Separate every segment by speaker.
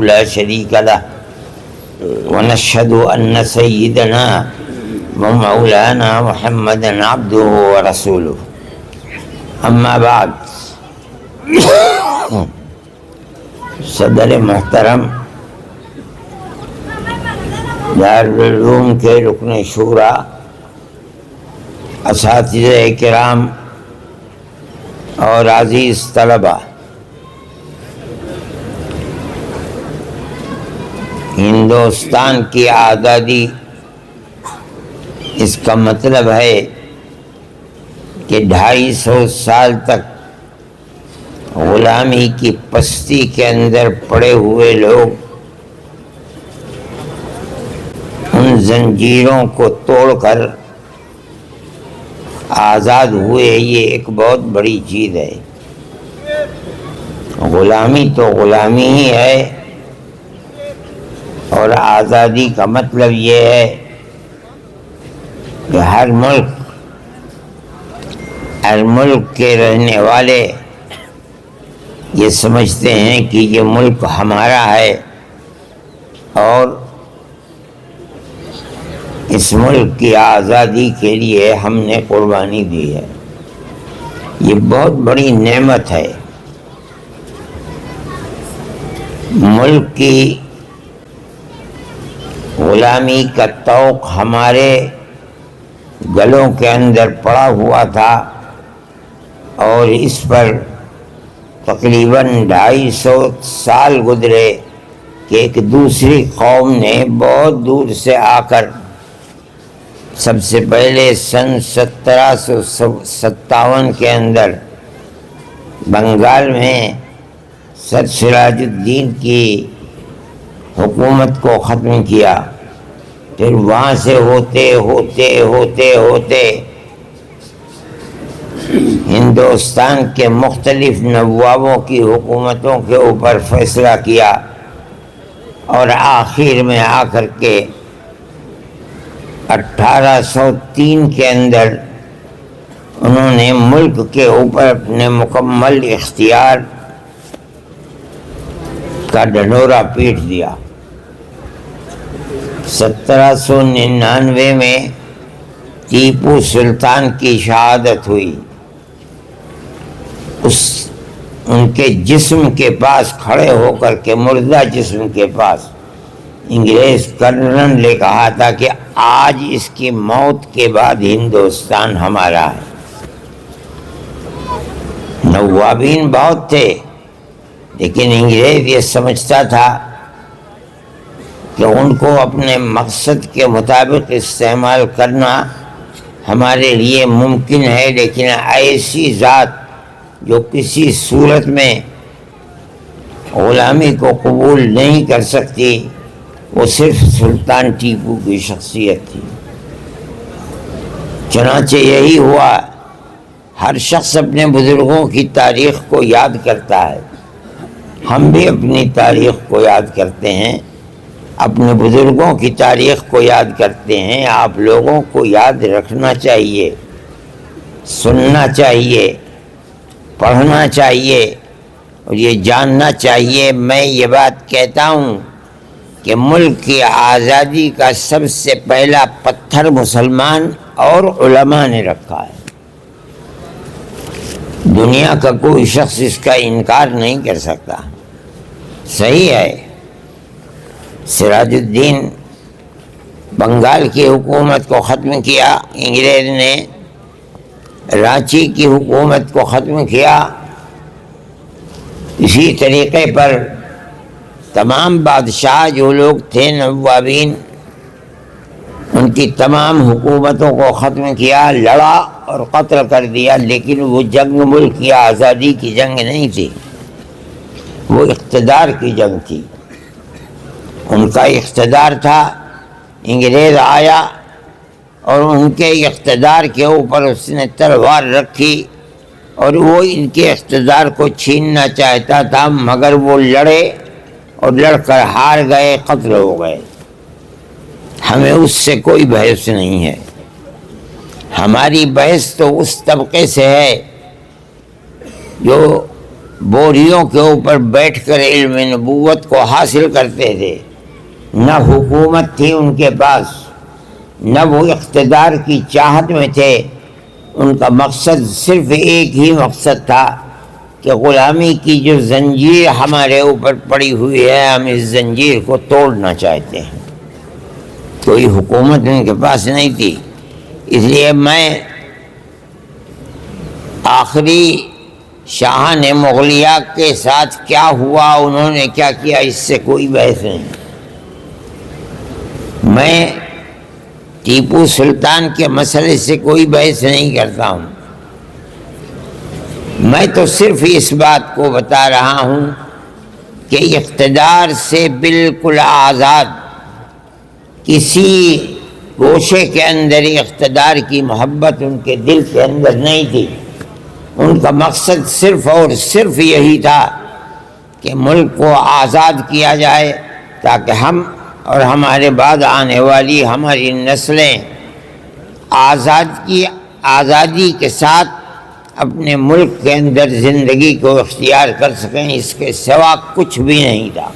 Speaker 1: لا شريك له ونشهد أن سيدنا ومولانا محمدا عبده ورسوله اما بعد صدر محترم دارالعلوم کے رکن شورا، اساتذہ کرام اور عزیز طلبہ، ہندوستان کی آزادی، اس کا مطلب ہے کہ 250 سال تک غلامی کی پستی کے اندر پڑے ہوئے لوگ ان زنجیروں کو توڑ کر آزاد ہوئے، یہ ایک بہت بڑی چیز ہے۔ غلامی تو غلامی ہی ہے، اور آزادی کا مطلب یہ ہے کہ ہر ملک کے رہنے والے یہ سمجھتے ہیں کہ یہ ملک ہمارا ہے اور اس ملک کی آزادی کے لیے ہم نے قربانی دی ہے۔ یہ بہت بڑی نعمت ہے۔ ملک کی غلامی کا طوق ہمارے گلوں کے اندر پڑا ہوا تھا، اور اس پر تقریباً 250 سال گزرے کہ ایک دوسری قوم نے بہت دور سے آ کر سب سے پہلے سن 1757 کے اندر بنگال میں سر سراج الدین کی حکومت کو ختم کیا۔ پھر وہاں سے ہوتے ہوتے ہوتے ہوتے ہندوستان کے مختلف نوابوں کی حکومتوں کے اوپر فیصلہ کیا، اور آخر میں آ کر کے 1803 کے اندر انہوں نے ملک کے اوپر اپنے مکمل اختیار کا ڈھنڈورا پیٹ دیا۔ 1799 میں ٹیپو سلطان کی شہادت ہوئی۔ ان کے جسم کے پاس کھڑے ہو کر کے، مردہ جسم کے پاس، انگریز کرنل نے کہا تھا کہ آج اس کی موت کے بعد ہندوستان ہمارا ہے۔ نوابین بہت تھے، لیکن انگریز یہ سمجھتا تھا کہ ان کو اپنے مقصد کے مطابق استعمال کرنا ہمارے لیے ممکن ہے، لیکن ایسی ذات جو کسی صورت میں غلامی کو قبول نہیں کر سکتی، وہ صرف سلطان ٹیپو کی شخصیت تھی۔ چنانچہ یہی ہوا۔ ہر شخص اپنے بزرگوں کی تاریخ کو یاد کرتا ہے۔ ہم بھی اپنی تاریخ کو یاد کرتے ہیں، اپنے بزرگوں کی تاریخ کو یاد کرتے ہیں۔ آپ لوگوں کو یاد رکھنا چاہیے، سننا چاہیے، پڑھنا چاہیے، اور یہ جاننا چاہیے۔ میں یہ بات کہتا ہوں کہ ملک کی آزادی کا سب سے پہلا پتھر مسلمان اور علماء نے رکھا ہے۔ دنیا کا کوئی شخص اس کا انکار نہیں کر سکتا۔ صحیح ہے، سراج الدین بنگال کی حکومت کو ختم کیا، انگریز نے رانچی کی حکومت کو ختم کیا۔ اسی طریقے پر تمام بادشاہ جو لوگ تھے، نوابین، ان کی تمام حکومتوں کو ختم کیا، لڑا اور قتل کر دیا۔ لیکن وہ جنگ ملک کی آزادی کی جنگ نہیں تھی، وہ اقتدار کی جنگ تھی۔ ان کا اقتدار تھا، انگریز آیا اور ان کے اقتدار کے اوپر اس نے تلوار رکھی، اور وہ ان کے اقتدار کو چھیننا چاہتا تھا، مگر وہ لڑے اور لڑ کر ہار گئے، قتل ہو گئے۔ ہمیں اس سے کوئی بحث نہیں ہے۔ ہماری بحث تو اس طبقے سے ہے جو بوریوں کے اوپر بیٹھ کر علم نبوت کو حاصل کرتے تھے، نہ حکومت تھی ان کے پاس، نہ وہ اقتدار کی چاہت میں تھے۔ ان کا مقصد صرف ایک ہی مقصد تھا کہ غلامی کی جو زنجیر ہمارے اوپر پڑی ہوئی ہے، ہم اس زنجیر کو توڑنا چاہتے ہیں۔ کوئی حکومت ان کے پاس نہیں تھی۔ اس لیے میں آخری شاہان مغلیہ کے ساتھ کیا ہوا، انہوں نے کیا کیا، اس سے کوئی بحث نہیں۔ میں ٹیپو سلطان کے مسئلے سے کوئی بحث نہیں کرتا ہوں۔ میں تو صرف اس بات کو بتا رہا ہوں کہ اقتدار سے بالکل آزاد، کسی گوشے کے اندر اقتدار کی محبت ان کے دل کے اندر نہیں تھی۔ ان کا مقصد صرف اور صرف یہی تھا کہ ملک کو آزاد کیا جائے تاکہ ہم اور ہمارے بعد آنے والی ہماری نسلیں آزادی کے ساتھ اپنے ملک کے اندر زندگی کو اختیار کر سکیں۔ اس کے سوا کچھ بھی نہیں تھا۔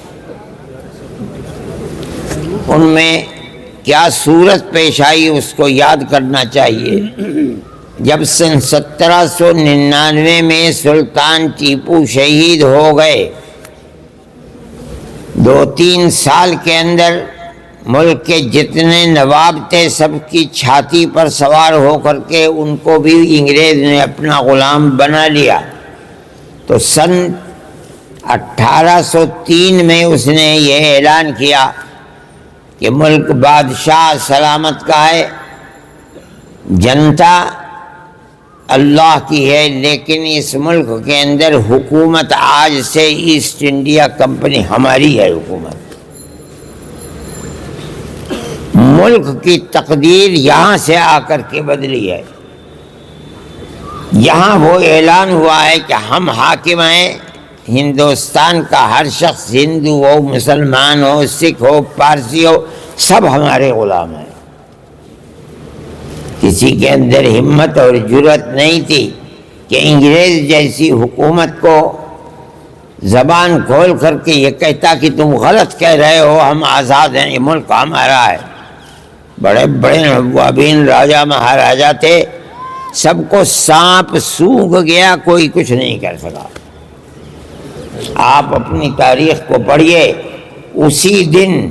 Speaker 1: ان میں کیا صورت پیش آئی اس کو یاد کرنا چاہیے۔ جب سن 1799 میں سلطان ٹیپو شہید ہو گئے، 2-3 سال کے اندر ملک کے جتنے نواب تھے سب کی چھاتی پر سوار ہو کر کے ان کو بھی انگریز نے اپنا غلام بنا لیا۔ تو سن 1803 میں اس نے یہ اعلان کیا کہ ملک بادشاہ سلامت کا ہے، جنتا اللہ کی ہے، لیکن اس ملک کے اندر حکومت آج سے ایسٹ انڈیا کمپنی ہماری ہے۔ حکومت، ملک کی تقدیر یہاں سے آ کر کے بدلی ہے۔ یہاں وہ اعلان ہوا ہے کہ ہم حاکم ہیں، ہندوستان کا ہر شخص، ہندو ہو، مسلمان ہو، سکھ ہو، پارسی ہو، سب ہمارے غلام ہیں۔ کسی کے اندر ہمت اور جرأت نہیں تھی کہ انگریز جیسی حکومت کو زبان کھول کر کے یہ کہتا کہ تم غلط کہہ رہے ہو، ہم آزاد ہیں، یہ ملک ہمارا ہے۔ بڑے بڑے نوابین، راجا مہاراجا تھے، سب کو سانپ سونگھ گیا، کوئی کچھ نہیں کر سکا۔ آپ اپنی تاریخ کو پڑھیے۔ اسی دن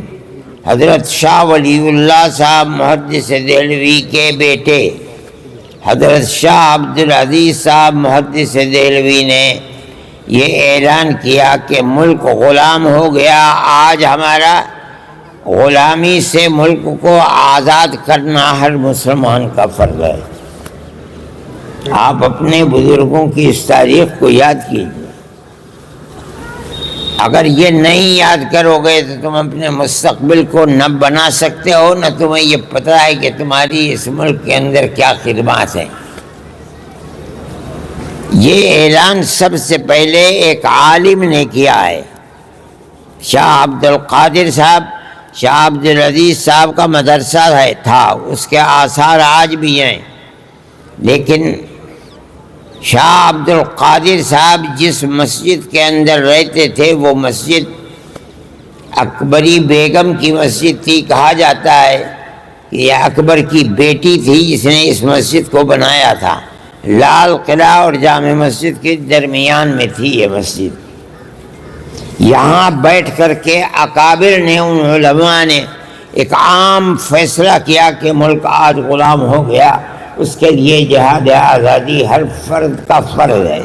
Speaker 1: حضرت شاہ ولی اللہ صاحب محدث دہلوی کے بیٹے حضرت شاہ عبدالعزیز صاحب محدث دہلوی نے یہ اعلان کیا کہ ملک غلام ہو گیا، آج ہمارا غلامی سے ملک کو آزاد کرنا ہر مسلمان کا فرض ہے۔ آپ اپنے بزرگوں کی اس تاریخ کو یاد کیجیے۔ اگر یہ نہیں یاد کرو گے تو تم اپنے مستقبل کو نہ بنا سکتے ہو، نہ تمہیں یہ پتہ ہے کہ تمہاری اس ملک کے اندر کیا خدمات ہیں۔ یہ اعلان سب سے پہلے ایک عالم نے کیا ہے، شاہ عبد القادر صاحب۔ شاہ عبدالعزیز صاحب کا مدرسہ تھا، اس کے آثار آج بھی ہیں، لیکن شاہ عبد القادر صاحب جس مسجد کے اندر رہتے تھے وہ مسجد اکبری بیگم کی مسجد تھی۔ کہا جاتا ہے کہ یہ اکبر کی بیٹی تھی جس نے اس مسجد کو بنایا تھا۔ لال قلعہ اور جامع مسجد کے درمیان میں تھی یہ مسجد۔ یہاں بیٹھ کر کے اکابر نے، ان علماء نے ایک عام فیصلہ کیا کہ ملک آج غلام ہو گیا، اس کے لیے جہاد آزادی ہر فرد کا فرض ہے۔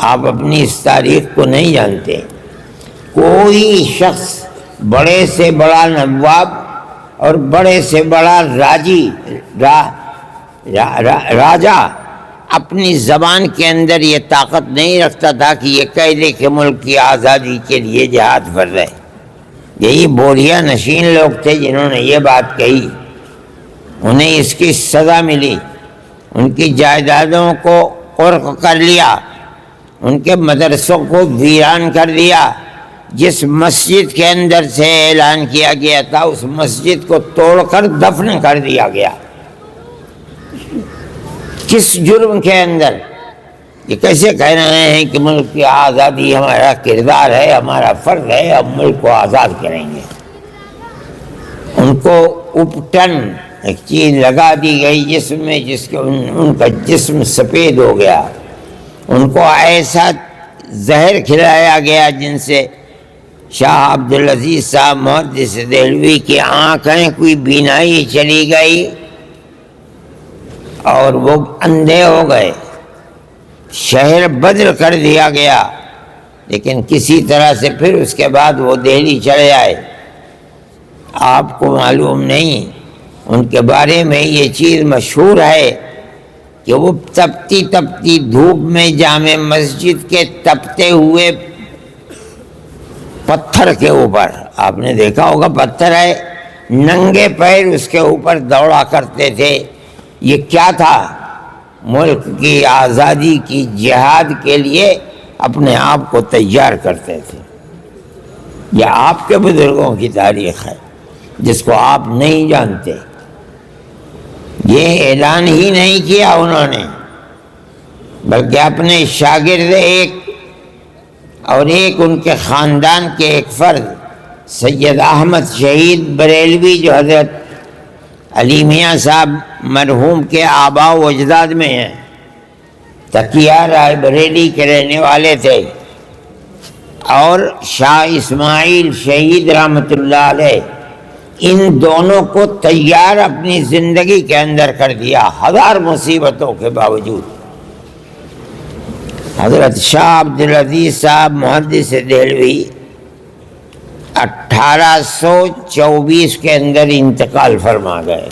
Speaker 1: آپ اپنی اس تاریخ کو نہیں جانتے۔ کوئی شخص، بڑے سے بڑا نواب اور بڑے سے بڑا راجا اپنی زبان کے اندر یہ طاقت نہیں رکھتا تھا کہ یہ کہہ دے کہ ملک کی آزادی کے لیے جہاد فرض ہے۔ یہی بوریا نشین لوگ تھے جنہوں نے یہ بات کہی، انہیں اس کی سزا ملی، ان کی جائیدادوں کو قرق کر لیا، ان کے مدرسوں کو ویران کر دیا۔ جس مسجد کے اندر سے اعلان کیا گیا تھا اس مسجد کو توڑ کر دفن کر دیا گیا۔ کس جرم کے اندر؟ یہ کیسے کہہ رہے ہیں کہ ملک کی آزادی ہمارا کردار ہے، ہمارا فرض ہے، ہم ملک کو آزاد کریں گے؟ ان کو اپٹن ایک چیز لگا دی گئی جسم میں، جس کے ان کا جسم سفید ہو گیا، ان کو ایسا زہر کھلایا گیا جن سے شاہ عبدالعزیز صاحب محدث دہلوی کی آنکھیں کوئی بینائی چلی گئی اور وہ اندھے ہو گئے، شہر بدر کر دیا گیا، لیکن کسی طرح سے پھر اس کے بعد وہ دہلی چلے آئے۔ آپ کو معلوم نہیں، ان کے بارے میں یہ چیز مشہور ہے کہ وہ تپتی تپتی دھوپ میں جامع مسجد کے تپتے ہوئے پتھر کے اوپر، آپ نے دیکھا ہوگا پتھر ہے، ننگے پیر اس کے اوپر دوڑا کرتے تھے۔ یہ کیا تھا؟ ملک کی آزادی کی جہاد کے لیے اپنے آپ کو تیار کرتے تھے۔ یہ آپ کے بزرگوں کی تاریخ ہے جس کو آپ نہیں جانتے۔ یہ اعلان ہی نہیں کیا انہوں نے، بلکہ اپنے شاگرد ایک اور ایک ان کے خاندان کے ایک فرد سید احمد شہید بریلوی، جو حضرت علی میاں صاحب مرحوم کے آباء و اجداد میں ہیں، تقیہ رائے بریلی کے رہنے والے تھے، اور شاہ اسماعیل شہید رحمۃ اللہ علیہ، ان دونوں کو تیار اپنی زندگی کے اندر کر دیا ہزار مصیبتوں کے باوجود۔ حضرت شاہ عبدالعزیز صاحب محدث دہلوی 1824 کے اندر انتقال فرما گئے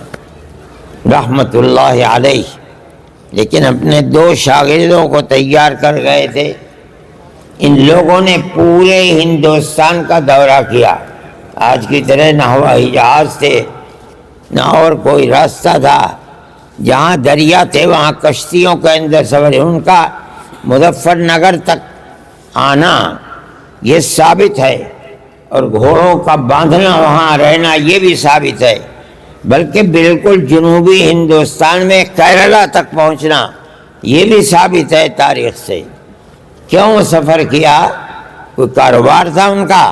Speaker 1: رحمت اللہ علیہ، لیکن اپنے 2 شاگردوں کو تیار کر گئے تھے۔ ان لوگوں نے پورے ہندوستان کا دورہ کیا، آج کی طرح نہ ہوائی جہاز تھے نہ اور کوئی راستہ تھا، جہاں دریا تھے وہاں کشتیوں کے اندر سفر، ان کا مظفر نگر تک آنا یہ ثابت ہے، اور گھوڑوں کا باندھنا وہاں رہنا یہ بھی ثابت ہے، بلکہ بالکل جنوبی ہندوستان میں کیرلا تک پہنچنا یہ بھی ثابت ہے تاریخ سے۔ کیوں سفر کیا؟ کوئی کاروبار تھا ان کا؟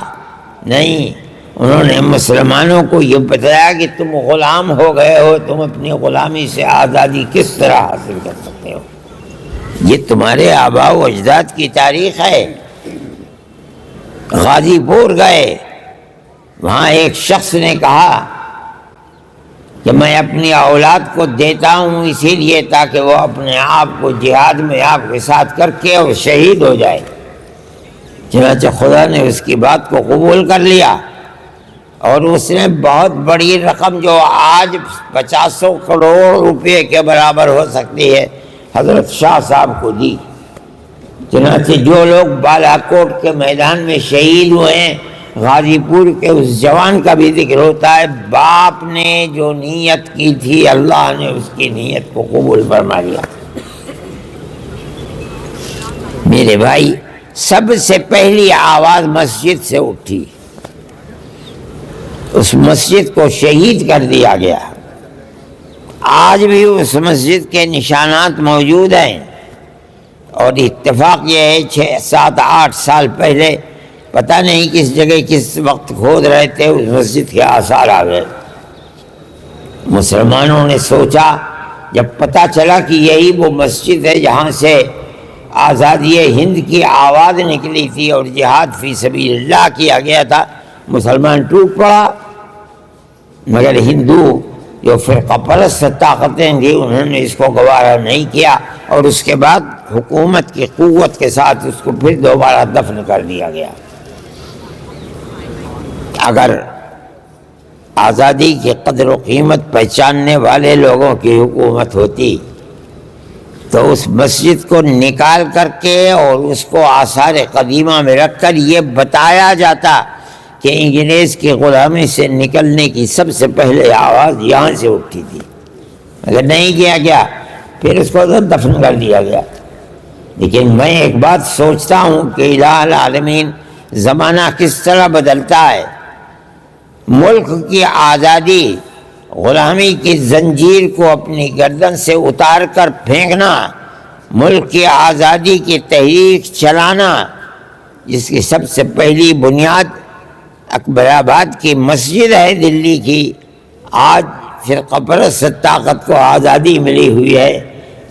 Speaker 1: نہیں، انہوں نے مسلمانوں کو یہ بتایا کہ تم غلام ہو گئے ہو، تم اپنی غلامی سے آزادی کس طرح حاصل کر سکتے ہو۔ یہ تمہارے آباء و اجداد کی تاریخ ہے۔ غازی پور گئے، وہاں ایک شخص نے کہا کہ میں اپنی اولاد کو دیتا ہوں اسی لیے تاکہ وہ اپنے آپ کو جہاد میں آپ کے ساتھ کر کے اور شہید ہو جائے۔ چنانچہ خدا نے اس کی بات کو قبول کر لیا، اور اس نے بہت بڑی رقم جو آج 50 کروڑ روپے کے برابر ہو سکتی ہے حضرت شاہ صاحب کو دی۔ چنانچہ جو لوگ بالا کوٹ کے میدان میں شہید ہوئے ہیں، غازی پور کے اس جوان کا بھی ذکر ہوتا ہے، باپ نے جو نیت کی تھی اللہ نے اس کی نیت کو قبول فرما لیا۔ میرے بھائی، سب سے پہلی آواز مسجد سے اٹھی، اس مسجد کو شہید کر دیا گیا۔ آج بھی اس مسجد کے نشانات موجود ہیں، اور اتفاق یہ ہے 6 7 8 سال پہلے پتہ نہیں کس جگہ کس وقت کھود رہے تھے، اس مسجد کے آثار آ گئے۔ مسلمانوں نے سوچا، جب پتہ چلا کہ یہی وہ مسجد ہے جہاں سے آزادی ہند کی آواز نکلی تھی اور جہاد فی سبیل اللہ کیا گیا تھا، مسلمان ٹوٹ پڑا۔ مگر ہندو جو فرقہ پرست طاقتیں تھیں انہوں نے اس کو گوارا نہیں کیا، اور اس کے بعد حکومت کی قوت کے ساتھ اس کو پھر دوبارہ دفن کر دیا گیا۔ اگر آزادی کی قدر و قیمت پہچاننے والے لوگوں کی حکومت ہوتی تو اس مسجد کو نکال کر کے اور اس کو آثار قدیمہ میں رکھ کر یہ بتایا جاتا کہ انگریز کی غلامی سے نکلنے کی سب سے پہلے آواز یہاں سے اٹھی تھی۔ اگر نہیں کیا گیا پھر اس کو دفن کر دیا گیا۔ لیکن میں ایک بات سوچتا ہوں کہ الہ العالمین زمانہ کس طرح بدلتا ہے۔ ملک کی آزادی، غلامی کی زنجیر کو اپنی گردن سے اتار کر پھینکنا ملک کی آزادی کی تحریک چلانا، جس کی سب سے پہلی بنیاد اکبر آباد کی مسجد ہے دلی کی، آج فرقہ پرست طاقت کو آزادی ملی ہوئی ہے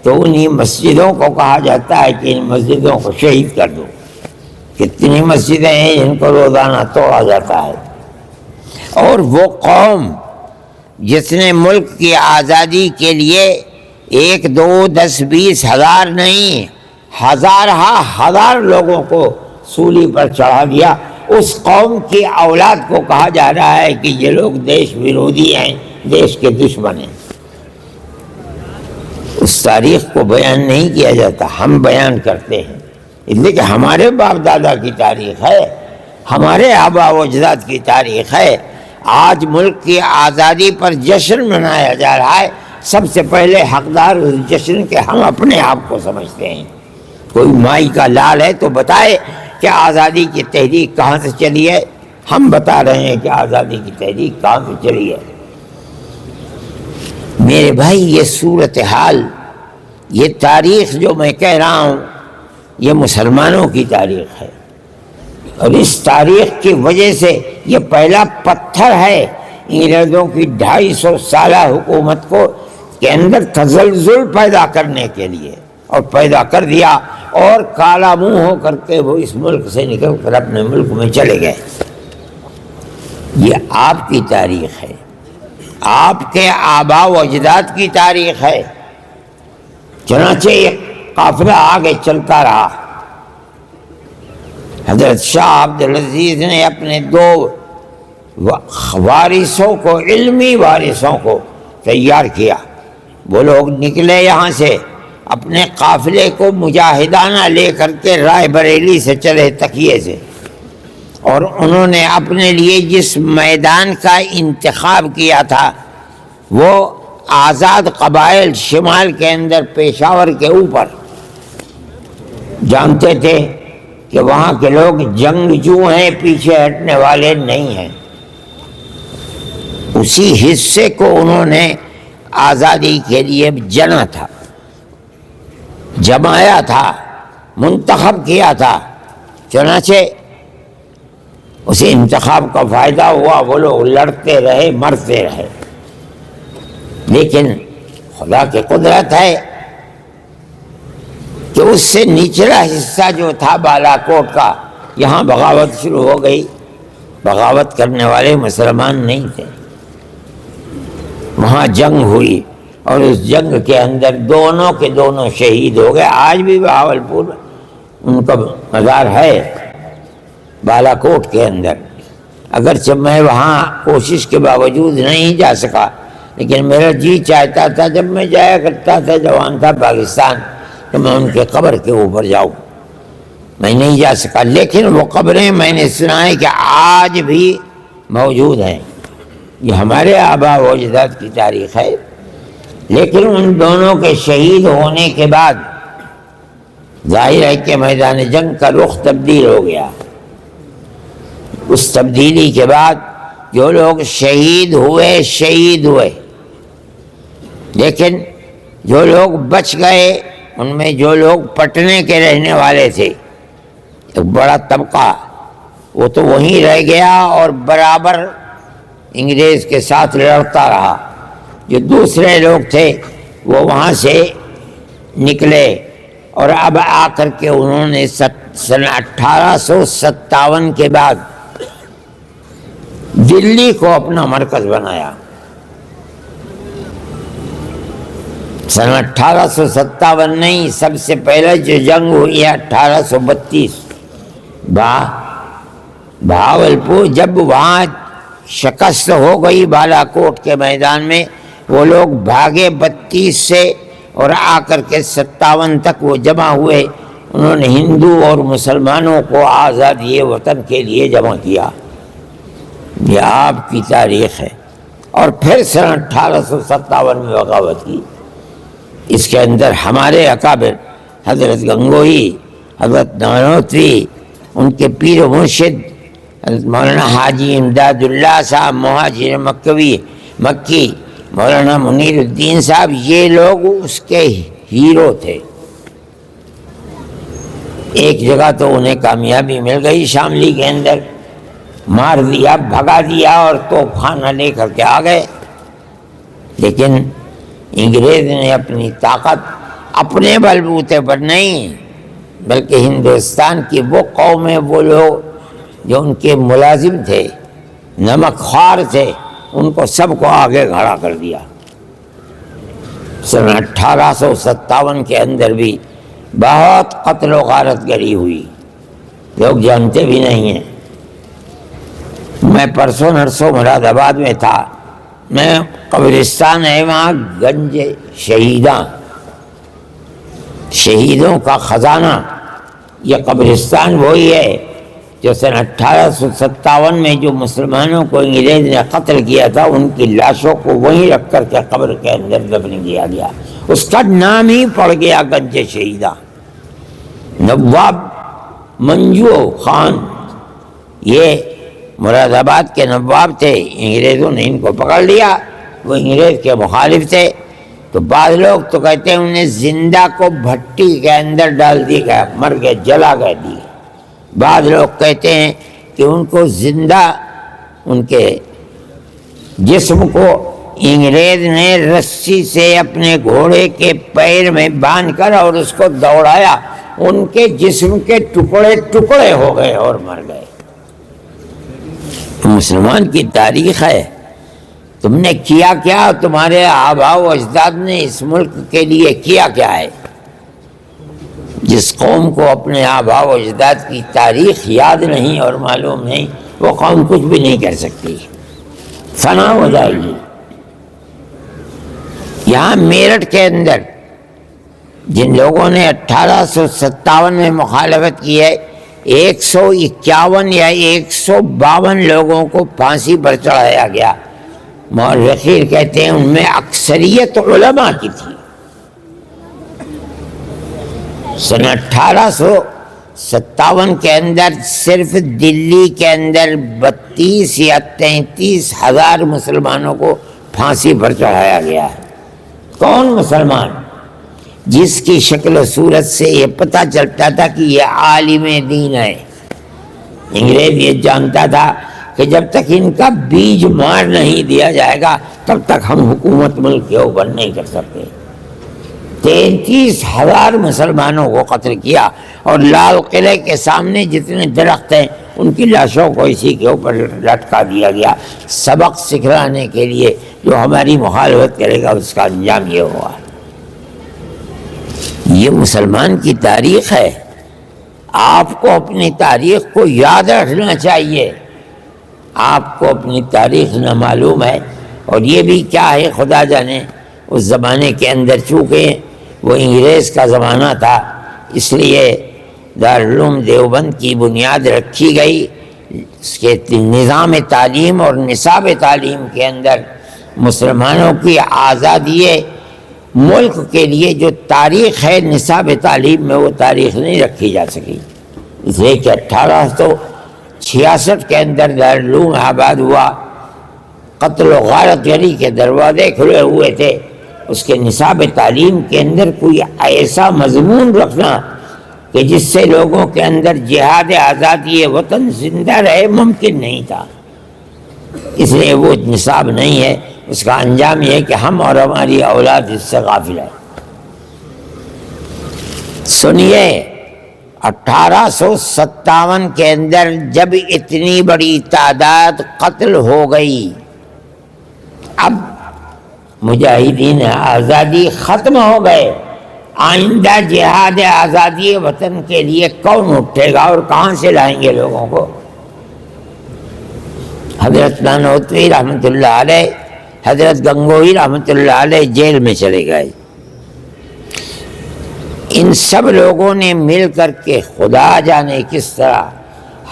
Speaker 1: تو انہی مسجدوں کو کہا جاتا ہے کہ ان مسجدوں کو شہید کر دو۔ کتنی مسجدیں ہیں جن کو روزانہ توڑا جاتا ہے۔ اور وہ قوم جس نے ملک کی آزادی کے لیے 1 2 10 20 ہزار نہیں، ہزار لوگوں کو سولی پر چڑھا دیا، اس قوم کی اولاد کو کہا جا رہا ہے کہ یہ لوگ دیش ویرودھی ہیں، دیش کے دشمن ہیں۔ اس تاریخ کو بیان نہیں کیا جاتا، ہم بیان کرتے ہیں، اس لیے کہ ہمارے باپ دادا کی تاریخ ہے، ہمارے آبا و اجداد کی تاریخ ہے۔ آج ملک کی آزادی پر جشن منایا جا رہا ہے، سب سے پہلے حقدار اس جشن کے ہم اپنے آپ کو سمجھتے ہیں۔ کوئی مائی کا لال ہے تو بتائے کہ آزادی کی تحریک کہاں سے چلی ہے؟ ہم بتا رہے ہیں کہ آزادی کی تحریک کہاں سے چلی ہے۔ میرے بھائی، یہ صورتحال، یہ تاریخ جو میں کہہ رہا ہوں، یہ مسلمانوں کی تاریخ ہے، اور اس تاریخ کی وجہ سے یہ پہلا پتھر ہے انگریزوں کی 250 سالہ حکومت کو کے اندر تزلزل پیدا کرنے کے لیے، اور پیدا کر دیا، اور کالا منہ ہو کر کے وہ اس ملک سے نکل کر اپنے ملک میں چلے گئے۔ یہ آپ کی تاریخ ہے، آپ کے آبا و اجداد کی تاریخ ہے۔ چنانچہ یہ قافلہ آگے چلتا رہا۔ حضرت شاہ عبدالعزیز نے اپنے 2 وارثوں کو، علمی وارثوں کو تیار کیا۔ وہ لوگ نکلے یہاں سے، اپنے قافلے کو مجاہدانہ لے کر کے رائے بریلی سے چلے، تکیے سے، اور انہوں نے اپنے لیے جس میدان کا انتخاب کیا تھا وہ آزاد قبائل شمال کے اندر پشاور کے اوپر، جانتے تھے کہ وہاں کے لوگ جنگجو ہیں، پیچھے ہٹنے والے نہیں ہیں۔ اسی حصے کو انہوں نے آزادی کے لیے جنا تھا، جمایا تھا، منتخب کیا تھا۔ چنانچہ اس انتخاب کا فائدہ ہوا، وہ لوگ لڑتے رہے، مرتے رہے، لیکن خدا کی قدرت ہے کہ اس سے نچلا حصہ جو تھا بالا کوٹ کا، یہاں بغاوت شروع ہو گئی۔ بغاوت کرنے والے مسلمان نہیں تھے، وہاں جنگ ہوئی، اور اس جنگ کے اندر دونوں کے دونوں شہید ہو گئے۔ آج بھی بہاولپور ان کا مزار ہے، بالا کوٹ کے اندر، اگرچہ میں وہاں کوشش کے باوجود نہیں جا سکا، لیکن میرا جی چاہتا تھا، جب میں جایا کرتا تھا جوان تھا پاکستان، تو میں ان کے قبر کے اوپر جاؤں، میں نہیں جا سکا۔ لیکن وہ قبریں میں نے سنا ہے کہ آج بھی موجود ہیں۔ یہ ہمارے آبا و اجداد کی تاریخ ہے۔ لیکن ان دونوں کے شہید ہونے کے بعد ظاہر ہے کہ میدان جنگ کا رخ تبدیل ہو گیا۔ اس تبدیلی کے بعد جو لوگ شہید ہوئے، لیکن جو لوگ بچ گئے، ان میں جو لوگ پٹنے کے رہنے والے تھے، ایک بڑا طبقہ، وہ تو وہیں رہ گیا اور برابر انگریز کے ساتھ لڑتا رہا۔ جو دوسرے لوگ تھے وہ وہاں سے نکلے، اور اب آ کر کے انہوں نے سن 1857 کے بعد دلی کو اپنا مرکز بنایا۔ سن 1857 نہیں، سب سے پہلے جو جنگ ہوئی ہے 1832 بہاولپور، جب وہاں شکست ہو گئی بالا کوٹ کے میدان میں، وہ لوگ بھاگے 32 سے، اور آ کر کے 57 تک وہ جمع ہوئے۔ انہوں نے ہندو اور مسلمانوں کو آزادی وطن کے لیے جمع کیا۔ یہ آپ کی تاریخ ہے۔ اور پھر سن 1857 میں بغاوت کی۔ اس کے اندر ہمارے اکابر حضرت گنگوہی، حضرت نانوتوی، ان کے پیر و مرشد حضرت مولانا حاجی امداد اللہ صاحب مہاجر مکی، مولانا منیر الدین صاحب، یہ لوگ اس کے ہیرو تھے۔ ایک جگہ تو انہیں کامیابی مل گئی، شاملی کے اندر مار دیا، بھگا دیا اور توپ خانہ لے کر کے آ گئے۔ لیکن انگریز نے اپنی طاقت اپنے بلبوتے پر نہیں بلکہ ہندوستان کی وہ قومیں، وہ لوگ جو ان کے ملازم تھے، نمک خوار تھے، ان کو سب کو آگے کھڑا کر دیا۔ سن 1857 کے اندر بھی بہت قتل و غارت گری ہوئی، لوگ جانتے بھی نہیں ہیں۔ میں پرسوں نرسوں مراد آباد میں تھا، میں قبرستان ہے وہاں گنج شہیداں، شہیدوں کا خزانہ، یہ قبرستان وہی ہے جو سن 1857 میں جو مسلمانوں کو انگریز نے قتل کیا تھا، ان کی لاشوں کو وہیں رکھ کر کے قبر کے اندر دفن کیا گیا، اس کا نام ہی پڑ گیا گنج شہیداں۔ نواب منجو خان یہ مراد آباد کے نواب تھے، انگریزوں نے ان کو پکڑ لیا، وہ انگریز کے مخالف تھے، تو بعض لوگ تو کہتے ہیں انہیں زندہ کو بھٹی کے اندر ڈال دی گیا، مر گئے، جلا گئے دی۔ بعض لوگ کہتے ہیں کہ ان کو زندہ، ان کے جسم کو انگریز نے رسی سے اپنے گھوڑے کے پیر میں باندھ کر اور اس کو دوڑایا، ان کے جسم کے ٹکڑے ٹکڑے ہو گئے اور مر گئے۔ مسلمان کی تاریخ ہے، تم نے کیا کیا، تمہارے آباء و اجداد نے اس ملک کے لیے کیا کیا ہے۔ جس قوم کو اپنے آباء و اجداد کی تاریخ یاد نہیں اور معلوم نہیں، وہ قوم کچھ بھی نہیں کر سکتی، فنا ہو جائے گی۔ یہاں میرٹھ کے اندر جن لوگوں نے 1857 میں مخالفت کی ہے، 151 یا 152 لوگوں کو پھانسی پر چڑھایا گیا۔ مورخین کہتے ہیں ان میں اکثریت علماء کی تھی۔ سن 1857 کے اندر صرف دلی کے اندر 32 یا 33 ہزار مسلمانوں کو پھانسی پر چڑھایا گیا ہے۔ کون مسلمان؟ جس کی شکل و صورت سے یہ پتہ چلتا تھا کہ یہ عالم دین ہے۔ انگریز یہ جانتا تھا کہ جب تک ان کا بیج مار نہیں دیا جائے گا تب تک ہم حکومت ملک کے اوپر نہیں کر سکتے۔ 33 ہزار مسلمانوں کو قتل کیا اور لال قلعے کے سامنے جتنے درخت ہیں ان کی لاشوں کو اسی کے اوپر لٹکا دیا گیا، سبق سکھلانے کے لیے جو ہماری مخالفت کرے گا اس کا انجام یہ ہوا۔ یہ مسلمان کی تاریخ ہے، آپ کو اپنی تاریخ کو یاد رکھنا چاہیے۔ آپ کو اپنی تاریخ نہ معلوم ہے، اور یہ بھی کیا ہے خدا جانے۔ اس زمانے کے اندر چونکہ وہ انگریز کا زمانہ تھا، اس لیے دارالعلوم دیوبند کی بنیاد رکھی گئی۔ اس کے نظام تعلیم اور نصاب تعلیم کے اندر مسلمانوں کی آزادی ملک کے لیے جو تاریخ ہے نصاب تعلیم میں، وہ تاریخ نہیں رکھی جا سکی، اس لیے کہ 1866 کے اندر دارالعلوم آباد ہوا، قتل و غارت گری کے دروازے کھلے ہوئے تھے۔ اس کے نصاب تعلیم کے اندر کوئی ایسا مضمون رکھنا کہ جس سے لوگوں کے اندر جہاد آزادی وطن زندہ رہے ممکن نہیں تھا، اس لیے وہ نصاب نہیں ہے۔ اس کا انجام یہ ہے کہ ہم اور ہماری اولاد اس سے غافل ہے۔ سنیے، 1857 کے اندر جب اتنی بڑی تعداد قتل ہو گئی، اب مجاہدین آزادی ختم ہو گئے، آئندہ جہاد آزادی وطن کے لیے کون اٹھے گا اور کہاں سے لائیں گے لوگوں کو؟ حضرت نانوتوی رحمۃ اللہ علیہ، حضرت گنگوہی رحمۃ اللہ علیہ جیل میں چلے گئے۔ ان سب لوگوں نے مل کر کے خدا جانے کس طرح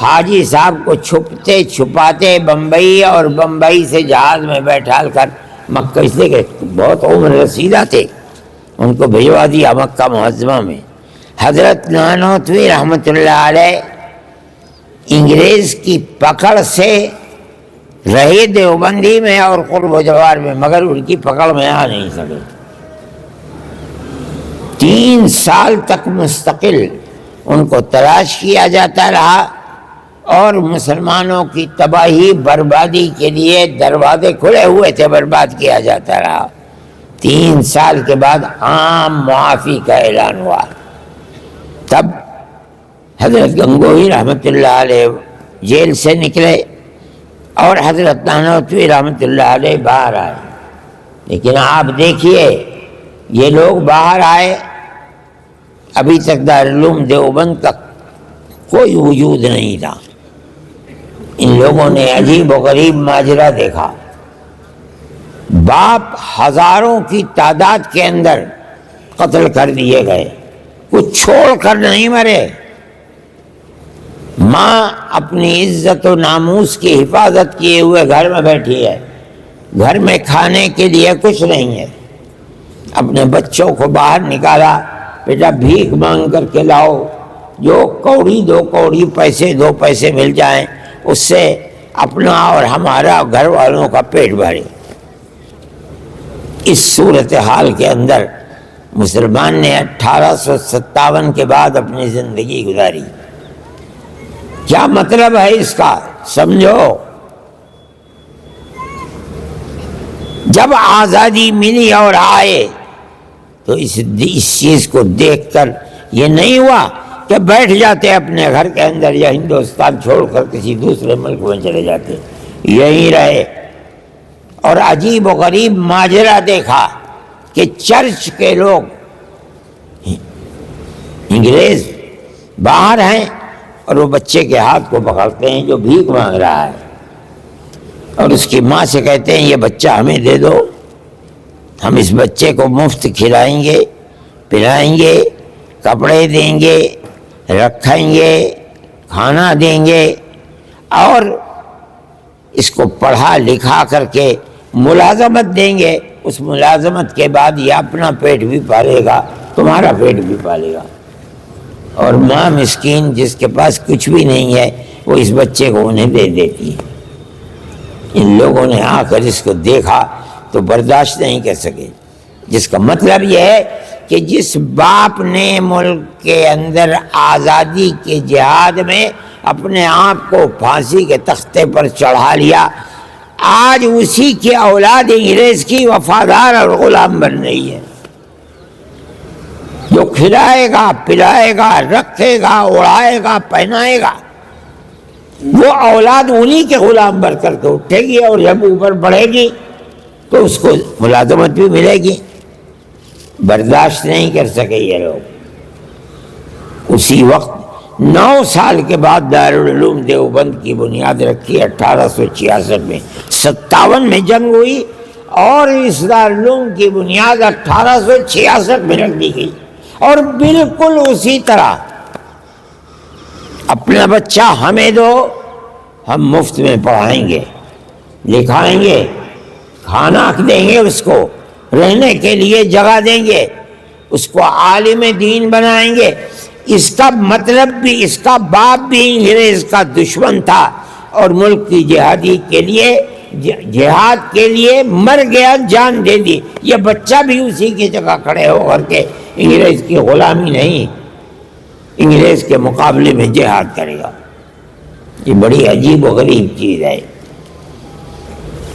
Speaker 1: حاجی صاحب کو چھپتے چھپاتے بمبئی اور بمبئی سے جہاز میں بیٹھال کر مکہ، اس لیے کہ بہت عمر رسیدہ تھے، ان کو بھجوا دیا مکہ معظمہ میں۔ حضرت نانوتوی رحمۃ اللہ علیہ انگریز کی پکڑ سے رہے دیوبندی میں اور قرب و جوار میں، مگر ان کی پکڑ میں آ نہیں سکے۔ 3 سال تک مستقل ان کو تلاش کیا جاتا رہا اور مسلمانوں کی تباہی بربادی کے لیے دروازے کھلے ہوئے تھے، برباد کیا جاتا رہا۔ 3 سال کے بعد عام معافی کا اعلان ہوا، تب حضرت گنگوہی رحمۃ اللہ علیہ جیل سے نکلے اور حضرت نانوتوی رحمۃ اللہ علیہ باہر آئے۔ لیکن آپ دیکھیے یہ لوگ باہر آئے، ابھی تک دارالعلوم دیوبند کا کوئی وجود نہیں تھا۔ ان لوگوں نے عجیب و غریب ماجرا دیکھا، باپ ہزاروں کی تعداد کے اندر قتل کر دیے گئے، کچھ چھوڑ کر نہیں مرے۔ ماں اپنی عزت و ناموس کی حفاظت کیے ہوئے گھر میں بیٹھی ہے، گھر میں کھانے کے لیے کچھ نہیں ہے، اپنے بچوں کو باہر نکالا، بیٹا بھیک مانگ کر کے لاؤ، جو کوڑی 2 کوڑی پیسے 2 پیسے مل جائیں اس سے اپنا اور ہمارا گھر والوں کا پیٹ بھرے۔ اس صورتحال کے اندر مسلمان نے 1857 کے بعد اپنی زندگی گزاری۔ کیا مطلب ہے اس کا؟ سمجھو، جب آزادی ملی اور آئے تو اس چیز کو دیکھ کر یہ نہیں ہوا کہ بیٹھ جاتے اپنے گھر کے اندر یا ہندوستان چھوڑ کر کسی دوسرے ملک میں چلے جاتے، یہیں رہے۔ اور عجیب و غریب ماجرا دیکھا کہ چرچ کے لوگ انگریز باہر ہیں اور وہ بچے کے ہاتھ کو پکڑتے ہیں جو بھیک مانگ رہا ہے، اور اس کی ماں سے کہتے ہیں یہ بچہ ہمیں دے دو، ہم اس بچے کو مفت کھلائیں گے، پلائیں گے، کپڑے دیں گے، رکھیں گے، کھانا دیں گے، اور اس کو پڑھا لکھا کر کے ملازمت دیں گے، اس ملازمت کے بعد یہ اپنا پیٹ بھی پالے گا، تمہارا پیٹ بھی پالے گا۔ اور ماں مسکین جس کے پاس کچھ بھی نہیں ہے وہ اس بچے کو انہیں دے دیتی ہے۔ ان لوگوں نے آ کر اس کو دیکھا تو برداشت نہیں کر سکے، جس کا مطلب یہ ہے کہ جس باپ نے ملک کے اندر آزادی کے جہاد میں اپنے آپ کو پھانسی کے تختے پر چڑھا لیا، آج اسی کی اولاد انگریز کی وفادار اور غلام بن رہی ہے، جو کھلائے گا، پلائے گا، رکھے گا، اڑائے گا، پہنائے گا، وہ اولاد انہی کے غلام بن کر کے اٹھے گی، اور جب اوپر بڑھے گی تو اس کو ملازمت بھی ملے گی۔ برداشت نہیں کر سکے یہ لوگ۔ اسی وقت 9 سال کے بعد دارالعلوم دیوبند کی بنیاد رکھی 1866 میں، 57 میں جنگ ہوئی اور اس دارالعلوم کی بنیاد 1866 میں رکھ دی گئی، اور بالکل اسی طرح اپنا بچہ ہمیں دو، ہم مفت میں پڑھائیں گے، لکھائیں گے، کھانا دیں گے، اس کو رہنے کے لیے جگہ دیں گے، اس کو عالم دین بنائیں گے۔ اس کا مطلب بھی، اس کا باپ بھی انگریز کا دشمن تھا اور ملک کی جہادی کے لیے، جہاد کے لیے مر گیا، جان دے دی۔ یہ بچہ بھی اسی کی جگہ کھڑے ہو کر کے انگریز کی غلامی نہیں، انگریز کے مقابلے میں جہاد کرے گا۔ یہ بڑی عجیب و غریب چیز ہے۔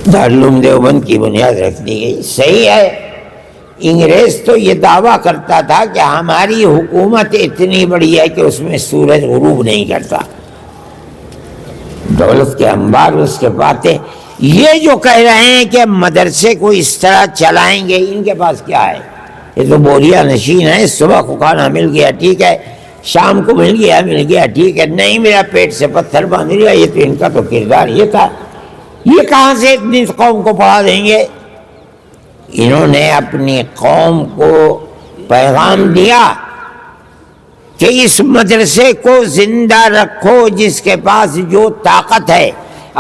Speaker 1: دارالعلوم دیوبند کی بنیاد رکھ دی گئی۔ صحیح ہے، انگریز تو یہ دعویٰ کرتا تھا کہ ہماری حکومت اتنی بڑی ہے کہ اس میں سورج غروب نہیں کرتا، دولت کے انبار اس کے پاتے۔ یہ جو کہہ رہے ہیں کہ مدرسے کو اس طرح چلائیں گے، ان کے پاس کیا ہے؟ یہ تو بوریا نشین ہے، صبح کو کھانا مل گیا ٹھیک ہے، شام کو مل گیا ٹھیک ہے، نہیں میرا پیٹ سے پتھر باندھ لیا۔ یہ تو ان کا تو کردار یہ تھا۔ یہ کہاں سے اتنی قوم کو پڑھا دیں گے؟ انہوں نے اپنی قوم کو پیغام دیا کہ اس مدرسے کو زندہ رکھو جس کے پاس جو طاقت ہے۔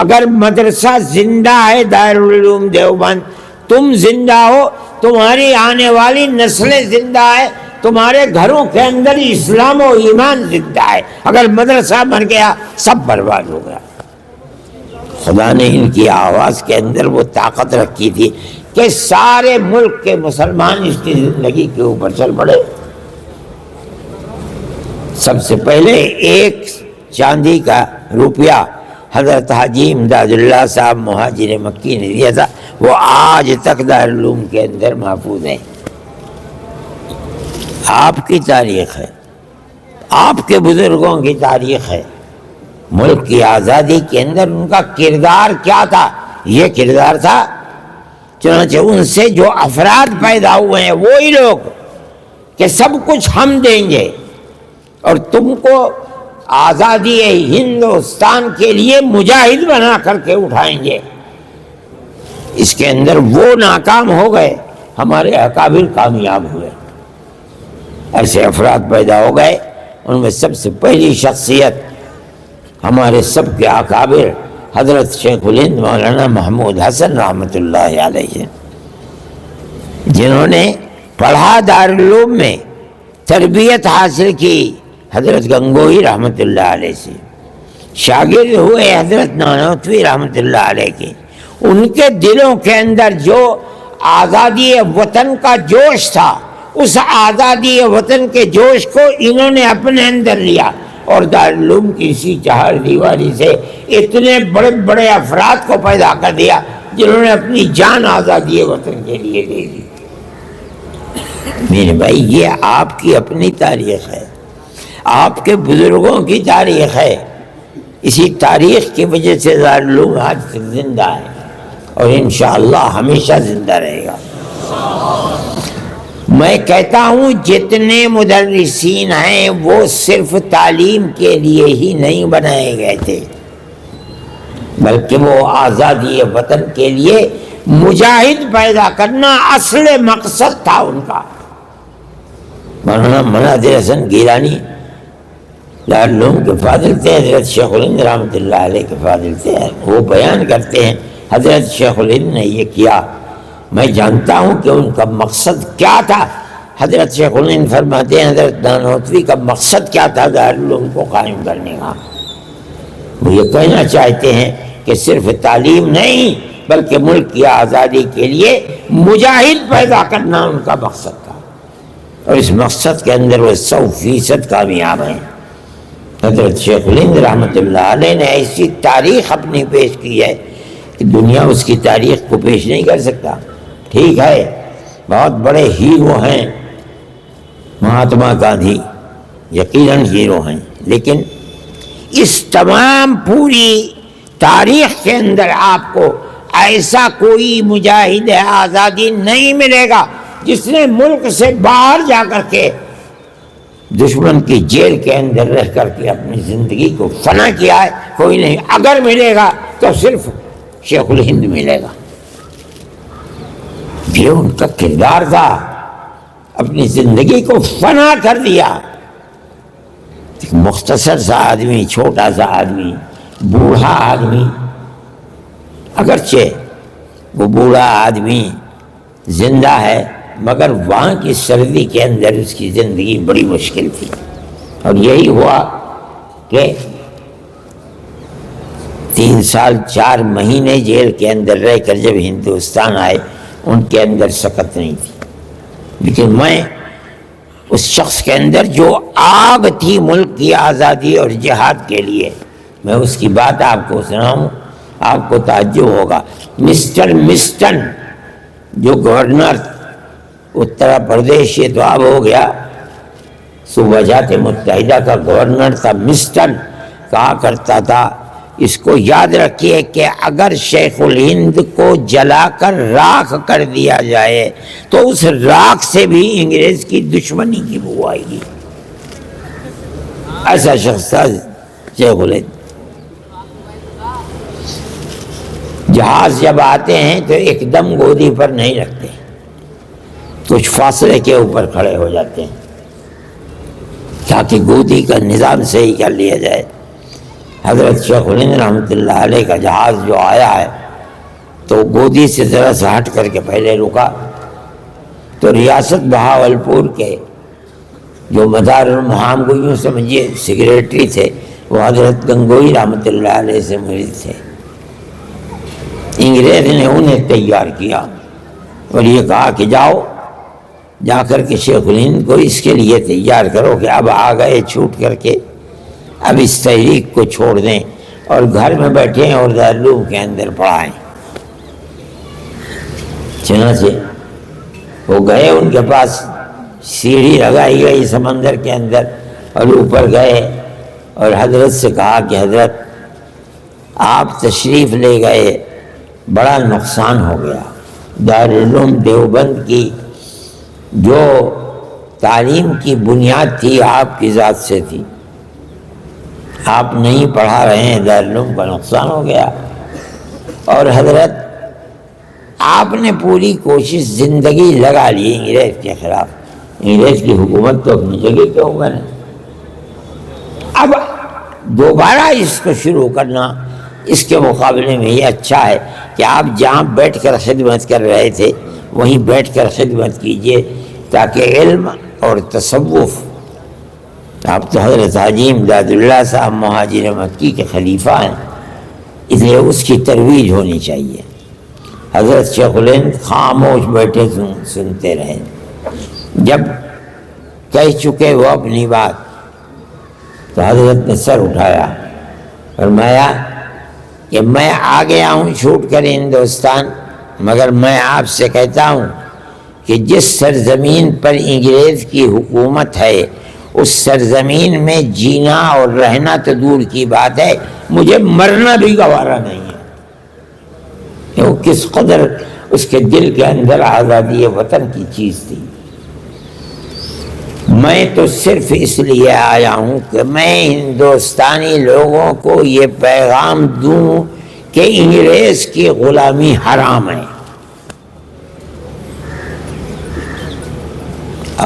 Speaker 1: اگر مدرسہ زندہ ہے دارالعلوم دیوبند، تم زندہ ہو، تمہاری آنے والی نسلیں زندہ ہے، تمہارے گھروں کے اندر اسلام و ایمان زندہ ہے۔ اگر مدرسہ مر گیا سب برباد ہو گیا۔ خدا نے ان کی آواز کے اندر وہ طاقت رکھی تھی کہ سارے ملک کے مسلمان اس کی زندگی کے اوپر چل پڑے، سب سے پہلے ایک چاندی کا روپیہ حضرت حاجی امداد اللہ صاحب مہاجر مکی نے دیا تھا، وہ آج تک دارالعلوم کے اندر محفوظ ہے۔ آپ کی تاریخ ہے، آپ کے بزرگوں کی تاریخ ہے، ملک کی آزادی کے اندر ان کا کردار کیا تھا؟ یہ کردار تھا، چنانچہ ان سے جو افراد پیدا ہوئے ہیں وہی لوگ کہ سب کچھ ہم دیں گے اور تم کو آزادی ہندوستان کے لیے مجاہد بنا کر کے اٹھائیں گے، اس کے اندر وہ ناکام ہو گئے، ہمارے اکابر کامیاب ہوئے۔ ایسے افراد پیدا ہو گئے، ان میں سب سے پہلی شخصیت ہمارے سب کے اکابر حضرت شیخ الہند مولانا محمود حسن رحمۃ اللہ علیہ، جنہوں نے پڑھا دارالعلوم میں، تربیت حاصل کی حضرت گنگوہی رحمۃ اللہ علیہ سے، شاگرد ہوئے حضرت نانوتوی رحمۃ اللہ علیہ کے۔ ان کے دلوں کے اندر جو آزادی وطن کا جوش تھا، اس آزادی وطن کے جوش کو انہوں نے اپنے اندر لیا اور دارالعلوم کی اسی چہار دیواری سے اتنے بڑے بڑے افراد کو پیدا کر دیا جنہوں نے اپنی جان آزادی وطن کے لیے دے دی۔ میرے بھائی، یہ آپ کی اپنی تاریخ ہے، آپ کے بزرگوں کی تاریخ ہے۔ اسی تاریخ کی وجہ سے دارالعلوم آج تک زندہ ہے اور انشاءاللہ ہمیشہ زندہ رہے گا۔ میں کہتا ہوں جتنے مدرسین ہیں وہ صرف تعلیم کے لیے ہی نہیں بنائے گئے تھے، بلکہ وہ آزادی وطن کے لیے مجاہد پیدا کرنا اصل مقصد تھا ان کا۔ مولانا مناظر حسن گیلانی دارالعلوم کے فاضل تھے، حضرت شیخ الہند رحمۃ اللہ علیہ کے فاضل تھے۔ وہ بیان کرتے ہیں حضرت شیخ الہند نے یہ کیا، میں جانتا ہوں کہ ان کا مقصد کیا تھا۔ حضرت شیخ الہند فرماتے ہیں حضرت نانوتوی کا مقصد کیا تھا دارالعلوم کو قائم کرنے کا؟ وہ یہ کہنا چاہتے ہیں کہ صرف تعلیم نہیں بلکہ ملک کی آزادی کے لیے مجاہد پیدا کرنا ان کا مقصد تھا، اور اس مقصد کے اندر وہ 100% کامیاب ہیں۔ حضرت شیخ الہند رحمۃ اللہ علیہ نے ایسی تاریخ اپنی پیش کی ہے کہ دنیا اس کی تاریخ کو پیش نہیں کر سکتا۔ ٹھیک ہے، بہت بڑے ہیرو ہیں مہاتما گاندھی، یقیناً ہیرو ہیں، لیکن اس تمام پوری تاریخ کے اندر آپ کو ایسا کوئی مجاہد آزادی نہیں ملے گا جس نے ملک سے باہر جا کر کے دشمن کی جیل کے اندر رہ کر کے اپنی زندگی کو فنا کیا ہے، کوئی نہیں۔ اگر ملے گا تو صرف شیخ الہند ملے گا۔ یہ ان کا کردار تھا، اپنی زندگی کو فنا کر دیا۔ ایک مختصر سا آدمی، چھوٹا سا آدمی، بوڑھا آدمی، اگرچہ وہ بوڑھا آدمی زندہ ہے مگر وہاں کی سردی کے اندر اس کی زندگی بڑی مشکل تھی، اور یہی ہوا کہ 3 سال 4 مہینے جیل کے اندر رہ کر جب ہندوستان آئے ان کے اندر سکت نہیں تھی، لیکن میں اس شخص کے اندر جو آگ تھی ملک کی آزادی اور جہاد کے لیے، میں اس کی بات آپ کو سناؤں، آپ کو تعجب ہوگا۔ مسٹر مسٹن جو گورنر اتر پردیش، یہ تو اب ہو گیا، صوبہ جات متحدہ کا گورنر تھا، مسٹن کہا کرتا تھا، اس کو یاد رکھیے کہ اگر شیخ الہند کو جلا کر راکھ کر دیا جائے تو اس راکھ سے بھی انگریز کی دشمنی کی بو آئے گی۔ ایسا شخص تھا شیخ الہند۔ جہاز جب آتے ہیں تو ایک دم گودی پر نہیں رکھتے، کچھ فاصلے کے اوپر کھڑے ہو جاتے ہیں تاکہ گودی کا نظام صحیح کر لیا جائے۔ حضرت شیخ الہند رحمۃ اللہ علیہ کا جہاز جو آیا ہے تو گودی سے ذرا سا ہٹ کر کے پہلے رکا، تو ریاست بہاولپور کے جو مدار المحام کو یوں سمجھیے سیکریٹری تھے، وہ حضرت گنگوہی رحمۃ اللہ علیہ سے مرید تھے۔ انگریز نے انہیں تیار کیا اور یہ کہا کہ جاؤ جا کر کے شیخ الہند کو اس کے لیے تیار کرو کہ اب آ گئے چھوٹ کر کے، اب اس تحریک کو چھوڑ دیں اور گھر میں بیٹھیں اور دارالعلوم کے اندر پڑھائیں۔ چنانچہ وہ گئے، ان کے پاس سیڑھی لگائی گئی سمندر کے اندر، اور اوپر گئے اور حضرت سے کہا کہ حضرت آپ تشریف لے گئے، بڑا نقصان ہو گیا، دارالعلوم دیوبند کی جو تعلیم کی بنیاد تھی آپ کی ذات سے تھی، آپ نہیں پڑھا رہے ہیں، دارالعلوم کا نقصان ہو گیا۔ اور حضرت آپ نے پوری کوشش زندگی لگا لی انگریز کے خلاف، انگریز کی حکومت تو اپنی جگہ پہ ہوگا نا، اب دوبارہ اس کو شروع کرنا اس کے مقابلے میں یہ اچھا ہے کہ آپ جہاں بیٹھ کر خدمت کر رہے تھے وہیں بیٹھ کر خدمت کیجئے، تاکہ علم اور تصوف، آپ تو حضرت حاجی امداد اللہ صاحب مہاجر مکی کے خلیفہ ہیں، اس لیے اس کی ترویج ہونی چاہیے۔ حضرت شیخ الہند خاموش بیٹھے سنتے رہے، جب کہہ چکے وہ اپنی بات تو حضرت نے سر اٹھایا، فرمایا کہ میں آ گیا ہوں چھوٹ کر ہندوستان، مگر میں آپ سے کہتا ہوں کہ جس سرزمین پر انگریز کی حکومت ہے اس سرزمین میں جینا اور رہنا تو دور کی بات ہے، مجھے مرنا بھی گوارا نہیں ہے۔ کہ وہ کس قدر اس کے دل کے اندر آزادی وطن کی چیز تھی۔ میں تو صرف اس لیے آیا ہوں کہ میں ہندوستانی لوگوں کو یہ پیغام دوں کہ انگریز کی غلامی حرام ہے،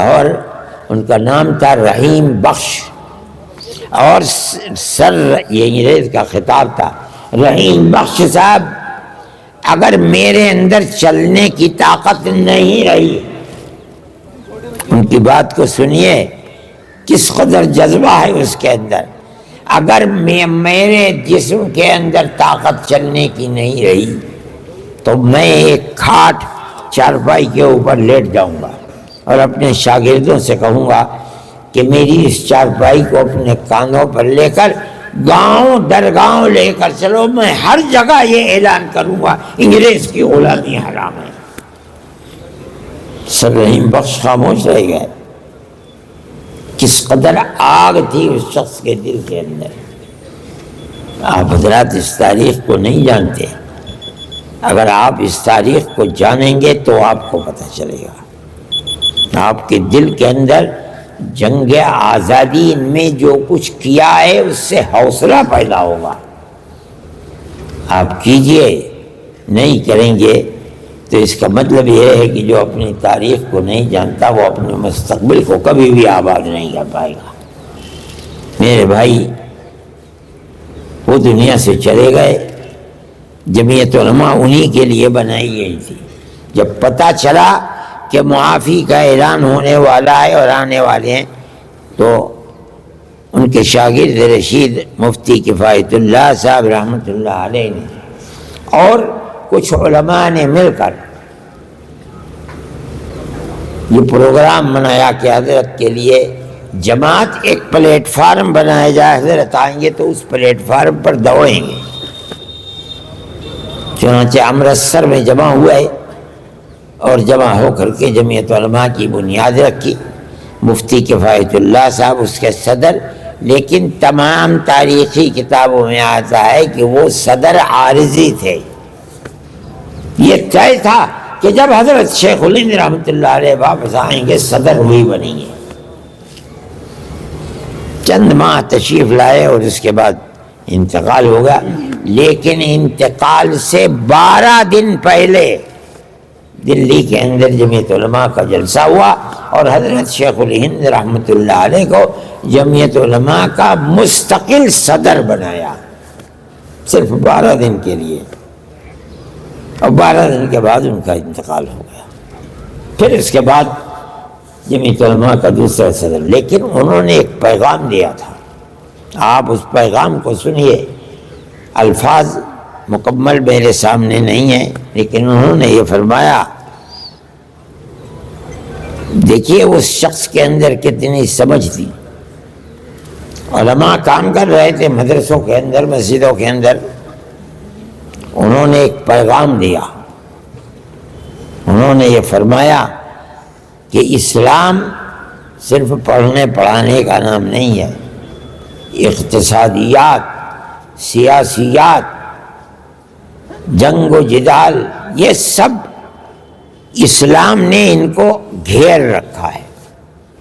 Speaker 1: اور ان کا نام تھا رحیم بخش، اور سر یہ انگریز کا خطاب تھا، رحیم بخش صاحب اگر میرے اندر چلنے کی طاقت نہیں رہی، ان کی بات کو سنیے کس قدر جذبہ ہے اس کے اندر، اگر میرے جسم کے اندر طاقت چلنے کی نہیں رہی تو میں ایک کھاٹ چارپائی کے اوپر لیٹ جاؤں گا اور اپنے شاگردوں سے کہوں گا کہ میری اس چارپائی کو اپنے کاندھوں پر لے کر گاؤں در گاؤں لے کر چلو، میں ہر جگہ یہ اعلان کروں گا انگریز کی غلامی حرام ہے۔ سر رحیم بخش خاموش رہ گئے، کس قدر آگ تھی اس شخص کے دل کے اندر۔ آپ حضرات اس تاریخ کو نہیں جانتے، اگر آپ اس تاریخ کو جانیں گے تو آپ کو پتہ چلے گا، آپ کے دل کے اندر جنگ آزادی میں جو کچھ کیا ہے اس سے حوصلہ پیدا ہوگا۔ آپ کیجئے، نہیں کریں گے تو اس کا مطلب یہ ہے کہ جو اپنی تاریخ کو نہیں جانتا وہ اپنے مستقبل کو کبھی بھی آباد نہیں کر پائے گا۔ میرے بھائی وہ دنیا سے چلے گئے، جمعیت علماء انہی کے لیے بنائی گئی تھی۔ جب پتہ چلا کہ معافی کا اعلان ہونے والا ہے اور آنے والے ہیں تو ان کے شاگرد رشید مفتی کفایت اللہ صاحب رحمۃ اللہ علیہ نے اور کچھ علماء نے مل کر یہ پروگرام بنایا کہ حضرت کے لیے جماعت ایک پلیٹ فارم بنایا جائے، حضرت آئیں گے تو اس پلیٹ فارم پر دوڑیں گے۔ چنانچہ امرتسر میں جمع ہوئے اور جمع ہو کر کے جمعیت علماء کی بنیاد رکھی، مفتی کفایت اللہ صاحب اس کے صدر، لیکن تمام تاریخی کتابوں میں آتا ہے کہ وہ صدر عارضی تھے۔ یہ طے تھا کہ جب حضرت شیخ الہند رحمۃ اللہ علیہ واپس آئیں گے صدر وہی بنیں گے۔ چند ماہ تشریف لائے اور اس کے بعد انتقال ہو گیا، لیکن انتقال سے 12 دن پہلے دلی کے اندر جمعیت علماء کا جلسہ ہوا اور حضرت شیخ الہند رحمۃ اللہ علیہ کو جمعیت علماء کا مستقل صدر بنایا، صرف 12 دن کے لیے، اور 12 دن کے بعد ان کا انتقال ہو گیا۔ پھر اس کے بعد جمعیت علماء کا دوسرا صدر، لیکن انہوں نے ایک پیغام دیا تھا، آپ اس پیغام کو سنیے، الفاظ مکمل میرے سامنے نہیں ہیں، لیکن انہوں نے یہ فرمایا، دیکھیے اس شخص کے اندر کتنی سمجھ تھی۔ علماء کام کر رہے تھے مدرسوں کے اندر، مسجدوں کے اندر، انہوں نے ایک پیغام دیا۔ انہوں نے یہ فرمایا کہ اسلام صرف پڑھنے پڑھانے کا نام نہیں ہے، اقتصادیات، سیاسیات، جنگ و جدال، یہ سب اسلام نے ان کو گھیر رکھا ہے۔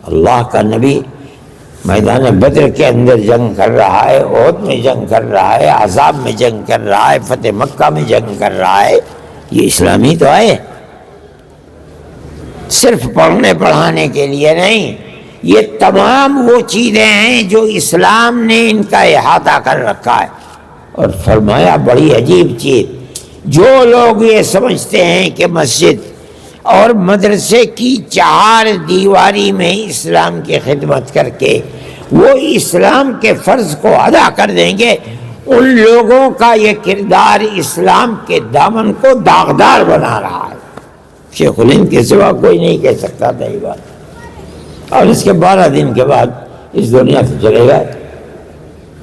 Speaker 1: اللہ کا نبی میدان بدر کے اندر جنگ کر رہا ہے، احد میں جنگ کر رہا ہے، احزاب میں جنگ کر رہا ہے، فتح مکہ میں جنگ کر رہا ہے، یہ اسلامی تو ہے، صرف پڑھنے پڑھانے کے لیے نہیں۔ یہ تمام وہ چیزیں ہیں جو اسلام نے ان کا احاطہ کر رکھا ہے۔ اور فرمایا بڑی عجیب چیز، جو لوگ یہ سمجھتے ہیں کہ مسجد اور مدرسے کی چہار دیواری میں اسلام کی خدمت کر کے وہ اسلام کے فرض کو ادا کر دیں گے، ان لوگوں کا یہ کردار اسلام کے دامن کو داغدار بنا رہا ہے۔ شیخ الہند کے سوا کوئی نہیں کہہ سکتا تھا یہ بات، اور اس کے 12 دن کے بعد اس دنیا سے چلے گئے،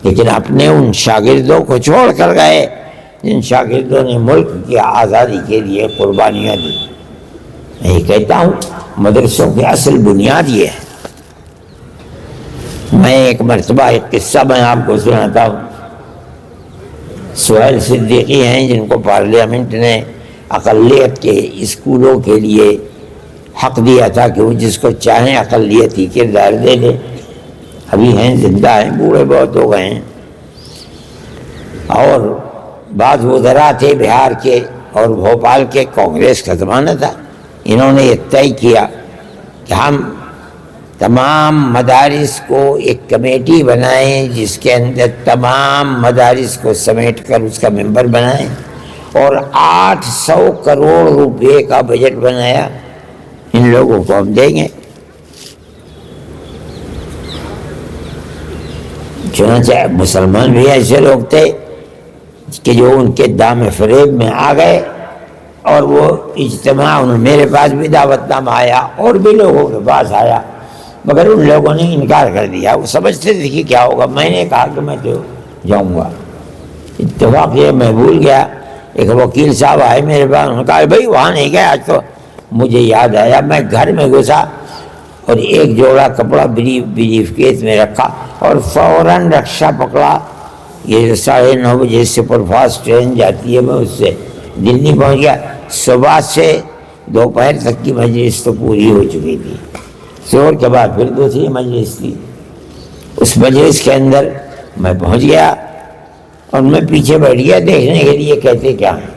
Speaker 1: لیکن اپنے ان شاگردوں کو چھوڑ کر گئے جن شاگردوں نے ملک کی آزادی کے لیے قربانیاں دی۔ میں یہ کہتا ہوں مدرسوں کی اصل بنیاد یہ ہے۔ میں ایک مرتبہ ایک قصہ میں آپ کو سناتا ہوں۔ سہیل صدیقی ہیں جن کو پارلیمنٹ نے اقلیت کے اسکولوں کے لیے حق دیا تھا کہ وہ جس کو چاہیں اقلیتی کردار دے دیں، ابھی ہیں، زندہ ہیں، بوڑھے بہت ہو گئے ہیں۔ اور بعض وزراء تھے بہار کے اور بھوپال کے، کانگریس کا زمانہ تھا، انہوں نے یہ طے کیا کہ ہم تمام مدارس کو ایک کمیٹی بنائیں جس کے اندر تمام مدارس کو سمیٹ کر اس کا ممبر بنائیں، اور 800 کروڑ روپے کا بجٹ بنایا، ان لوگوں کو ہم دیں گے۔ چنانچہ مسلمان بھی ایسے لوگ تھے کہ جو ان کے دام فریب میں آ گئے، اور وہ اجتماع میرے پاس بھی دعوت نامہ آیا اور بھی لوگوں کے پاس آیا، مگر ان لوگوں نے انکار کر دیا۔ وہ سمجھتے تھے کہ کیا ہوگا، میں نے کہا کہ میں تو جاؤں گا۔ اتفاق یہ میں بھول گیا، ایک وکیل صاحب آئے میرے پاس، انہوں نے کہا بھائی وہاں نہیں گئے آج تو۔ مجھے یاد آیا، میں گھر میں گھسا اور ایک جوڑا کپڑا بریف کیس میں رکھا اور فوراً رکشہ پکڑا۔ یہ 9:30 بجے سپر فاسٹ ٹرین جاتی ہے، میں اس سے دلی پہنچ گیا۔ صبح سے دوپہر تک کی مجلس تو پوری ہو چکی تھی، ظہر کے بعد پھر دوسری مجلس تھی۔ اس مجلس کے اندر میں پہنچ گیا اور میں پیچھے بیٹھ گیا دیکھنے کے لیے کہتے کیا ہیں۔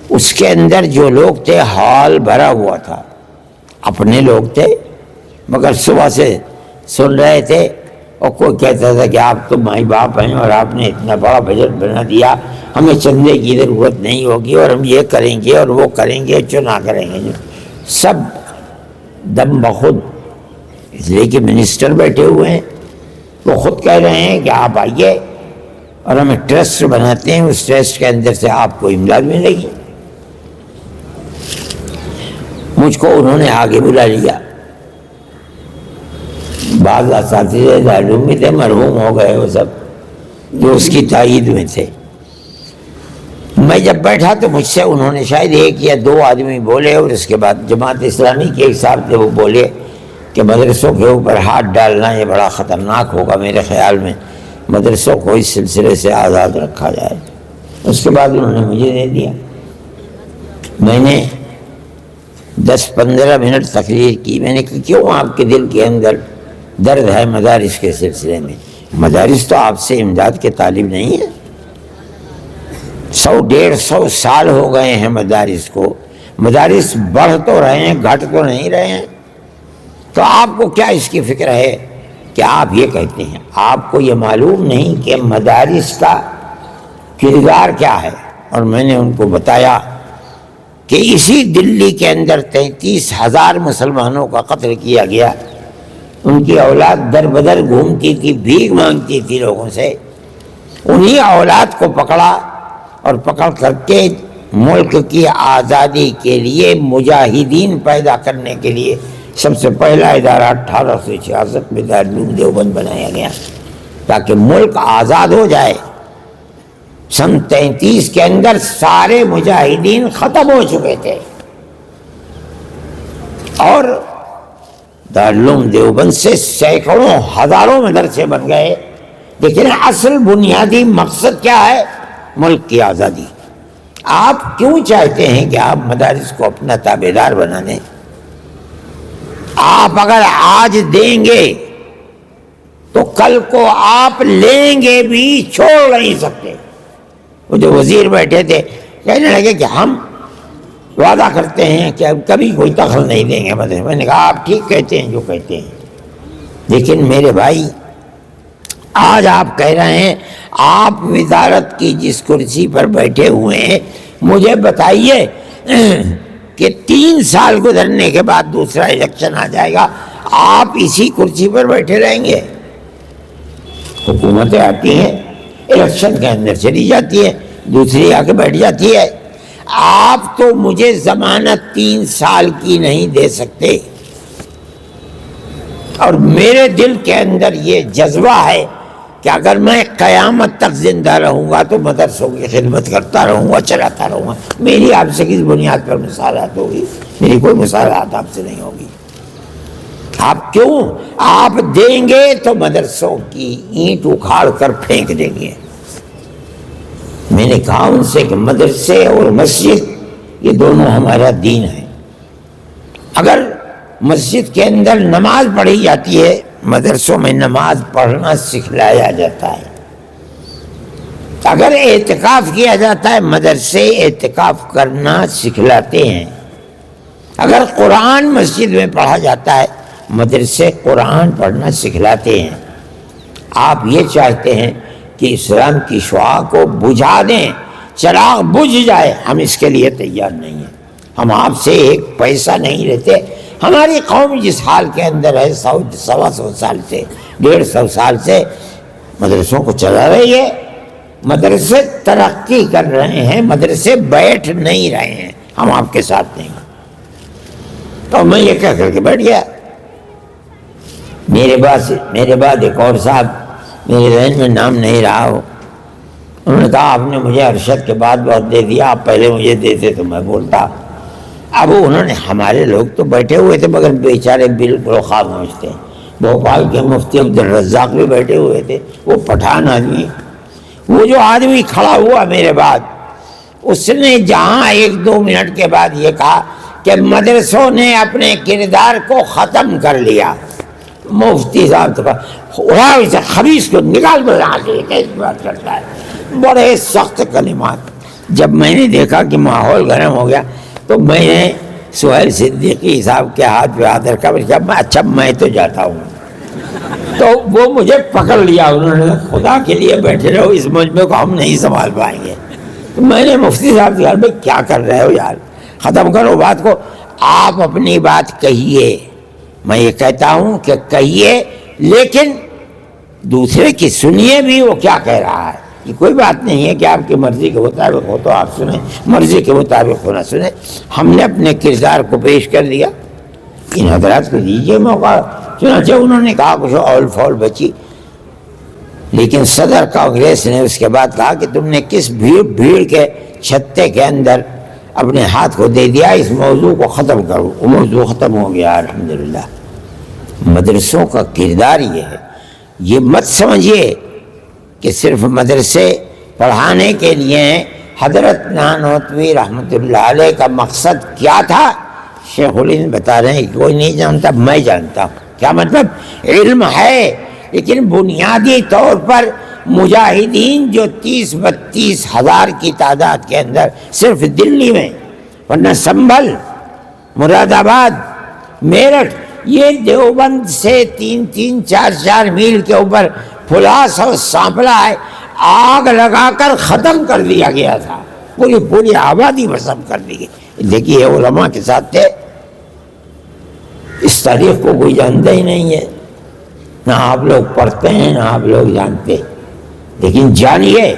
Speaker 1: اس کے اندر جو لوگ تھے ہال بھرا ہوا تھا، اپنے لوگ تھے مگر صبح سے سن رہے تھے، اور کوئی کہتا تھا کہ آپ تو مائی باپ ہیں اور آپ نے اتنا بڑا بجٹ بنا دیا، ہمیں چندے کی ضرورت نہیں ہوگی اور ہم یہ کریں گے اور وہ کریں گے، چنا کریں گے۔ سب دم بخود، اس لیے کہ منسٹر بیٹھے ہوئے ہیں، وہ خود کہہ رہے ہیں کہ آپ آئیے اور ہمیں ٹرسٹ بناتے ہیں، اس ٹرسٹ کے اندر سے آپ کو امداد ملے گی۔ مجھ کو انہوں نے آگے بلا لیا۔ بعض اساتذہ دارالعلوم میں تھے، مرحوم ہو گئے وہ سب، جو اس کی تائید میں تھے۔ میں جب بیٹھا تو مجھ سے انہوں نے شاید 1 یا 2 آدمی بولے، اور اس کے بعد جماعت اسلامی کے ایک صاحب تھے، وہ بولے کہ مدرسوں کے اوپر ہاتھ ڈالنا یہ بڑا خطرناک ہوگا، میرے خیال میں مدرسوں کو اس سلسلے سے آزاد رکھا جائے۔ اس کے بعد انہوں نے مجھے دے دیا۔ میں نے 10-15 منٹ تقریر کی۔ میں نے کہا کیوں آپ کے دل کے اندر درد ہے مدارس کے سلسلے میں؟ مدارس تو آپ سے امداد کے طالب نہیں ہے، 100-150 سال ہو گئے ہیں مدارس کو، مدارس بڑھ تو رہے ہیں، گھٹ تو نہیں رہے ہیں، تو آپ کو کیا اس کی فکر ہے کہ آپ یہ کہتے ہیں؟ آپ کو یہ معلوم نہیں کہ مدارس کا کردار کیا ہے؟ اور میں نے ان کو بتایا کہ اسی دلی کے اندر 33,000 مسلمانوں کا قتل کیا گیا، ان کی اولاد در بدر گھومتی تھی، بھیک مانگتی تھی لوگوں سے، انہی اولاد کو پکڑا اور پکڑ کر کے ملک کی آزادی کے لیے مجاہدین پیدا کرنے کے لیے سب سے پہلا ادارہ 1866 میں دارالعلوم دیوبند بنایا گیا تاکہ ملک آزاد ہو جائے۔ سن 33 کے اندر سارے مجاہدین ختم ہو چکے تھے اور دارالعلوم دیوبند سے سینکڑوں ہزاروں مدرسے بن گئے، لیکن اصل بنیادی مقصد کیا ہے؟ ملک کی آزادی۔ آپ کیوں چاہتے ہیں کہ آپ مدارس کو اپنا تابعدار بنا دیں؟ آپ اگر آج دیں گے تو کل کو آپ لیں گے بھی چھوڑ نہیں سکتے۔ وہ جو وزیر بیٹھے تھے کہنے لگے کہ ہم وعدہ کرتے ہیں کہ اب کبھی کوئی دخل نہیں دیں گے مدرسے۔ میں نے کہا آپ ٹھیک کہتے ہیں جو کہتے ہیں، لیکن میرے بھائی آج آپ کہہ رہے ہیں آپ وزارت کی جس کرسی پر بیٹھے ہوئے ہیں، مجھے بتائیے کہ 3 سال گزرنے کے بعد دوسرا الیکشن آ جائے گا، آپ اسی کرسی پر بیٹھے رہیں گے؟ حکومتیں آتی ہیں، الیکشن کے اندر چلی جاتی ہے، دوسری آ کے بیٹھ جاتی ہے۔ آپ تو مجھے ضمانت 3 سال کی نہیں دے سکتے، اور میرے دل کے اندر یہ جذبہ ہے کہ اگر میں قیامت تک زندہ رہوں گا تو مدرسوں کی خدمت کرتا رہوں گا، چلاتا رہوں گا۔ میری آپ سے کس بنیاد پر مصالحت ہوگی؟ میری کوئی مصالحت آپ سے نہیں ہوگی۔ آپ کیوں؟ آپ دیں گے تو مدرسوں کی اینٹ اکھاڑ کر پھینک دیں گے۔ میں نے کہا ان سے کہ مدرسے اور مسجد یہ دونوں ہمارا دین ہے۔ اگر مسجد کے اندر نماز پڑھی جاتی ہے، مدرسوں میں نماز پڑھنا سکھلایا جاتا ہے۔ اگر اعتکاف کیا جاتا ہے، مدرسے اعتکاف کرنا سکھلاتے ہیں۔ اگر قرآن مسجد میں پڑھا جاتا ہے، مدرسے قرآن پڑھنا سکھلاتے ہیں۔ آپ یہ چاہتے ہیں کہ اسلام کی شعاع کو بجھا دیں، چراغ بجھ جائے، ہم اس کے لیے تیار نہیں ہیں۔ ہم آپ سے ایک پیسہ نہیں لیتے۔ ہماری قوم جس حال کے اندر ہے، 100 سال سے 150 سال سے مدرسوں کو چلا رہی ہے۔ مدرسے ترقی کر رہے ہیں، مدرسے بیٹھ نہیں رہے ہیں، ہم آپ کے ساتھ نہیں۔ تو میں یہ کہہ کر کے بیٹھ گیا۔ میرے بعد ایک اور صاحب، میرے ذہن میں نام نہیں رہا ہو، انہوں نے کہا آپ نے مجھے ارشد کے بعد بہت دے دیا، آپ پہلے مجھے دیتے تو میں بولتا۔ اب انہوں نے، ہمارے لوگ تو بیٹھے ہوئے تھے مگر بیچارے بالکل خاموش تھے۔ بھوپال کے مفتی عبدالرزاق بھی بیٹھے ہوئے تھے، وہ پٹھان آدمی۔ وہ جو آدمی کھڑا ہوا میرے بعد، اس نے جہاں 1-2 منٹ کے بعد یہ کہا کہ مدرسوں نے اپنے کردار کو ختم کر لیا، مفتی صاحب تو کہا اسے خبیث کو نکال کر یہاں سے، کیسی بات کرتا ہے، بڑے سخت کلمات۔ جب میں نے دیکھا کہ ماحول گرم ہو گیا تو میں نے سہیل صدیقی صاحب کے ہاتھ پہ ہاتھ رکھا، اچھا میں تو جاتا ہوں۔ تو وہ مجھے پکڑ لیا، انہوں نے خدا کے لیے بیٹھے رہو، اس مجمع کو ہم نہیں سنبھال پائیں گے۔ تو میں نے مفتی صاحب سے کہا بھائی کیا کر رہے ہو یار، ختم کرو بات کو، آپ اپنی بات کہیے۔ میں یہ کہتا ہوں کہ کہیے، لیکن دوسرے کی سنیے بھی وہ کیا کہہ رہا ہے۔ یہ کوئی بات نہیں ہے کہ آپ کی مرضی کے مطابق ہو تو آپ سنیں، مرضی کے مطابق ہو نہ سنیں۔ ہم نے اپنے کردار کو پیش کر دیا، ان حضرات کو دیجیے موقع۔ چنانچہ انہوں نے کہا کچھ اول فول بچی، لیکن صدر کانگریس نے اس کے بعد کہا کہ تم نے کس بھیڑ کے چھتے کے اندر اپنے ہاتھ کو دے دیا، اس موضوع کو ختم کرو۔ وہ موضوع ختم ہو گیا الحمدللہ۔ مدرسوں کا کردار یہ ہے، یہ مت سمجھیے کہ صرف مدرسے پڑھانے کے لیے ہیں۔ حضرت نانوتوی رحمۃ اللہ علیہ کا مقصد کیا تھا؟ شیخ الہند بتا رہے ہیں، کوئی نہیں جانتا، میں جانتا ہوں۔ کیا مطلب؟ علم ہے، لیکن بنیادی طور پر مجاہدین جو 30-32 ہزار کی تعداد کے اندر صرف دلی میں، ورنہ سنبھل، مراد آباد، میرٹھ، یہ دیوبند سے 3-3, 4-4 میل کے اوپر پلاس اور سانپلا ہے، آگ لگا کر ختم کر دیا گیا تھا، پوری آبادی ختم کر دی گئی۔ دیکھیے علماء کے ساتھ تھے، اس تاریخ کو کوئی جانتا ہی نہیں ہے، نہ آپ لوگ پڑھتے ہیں نہ آپ لوگ جانتے، لیکن جانیے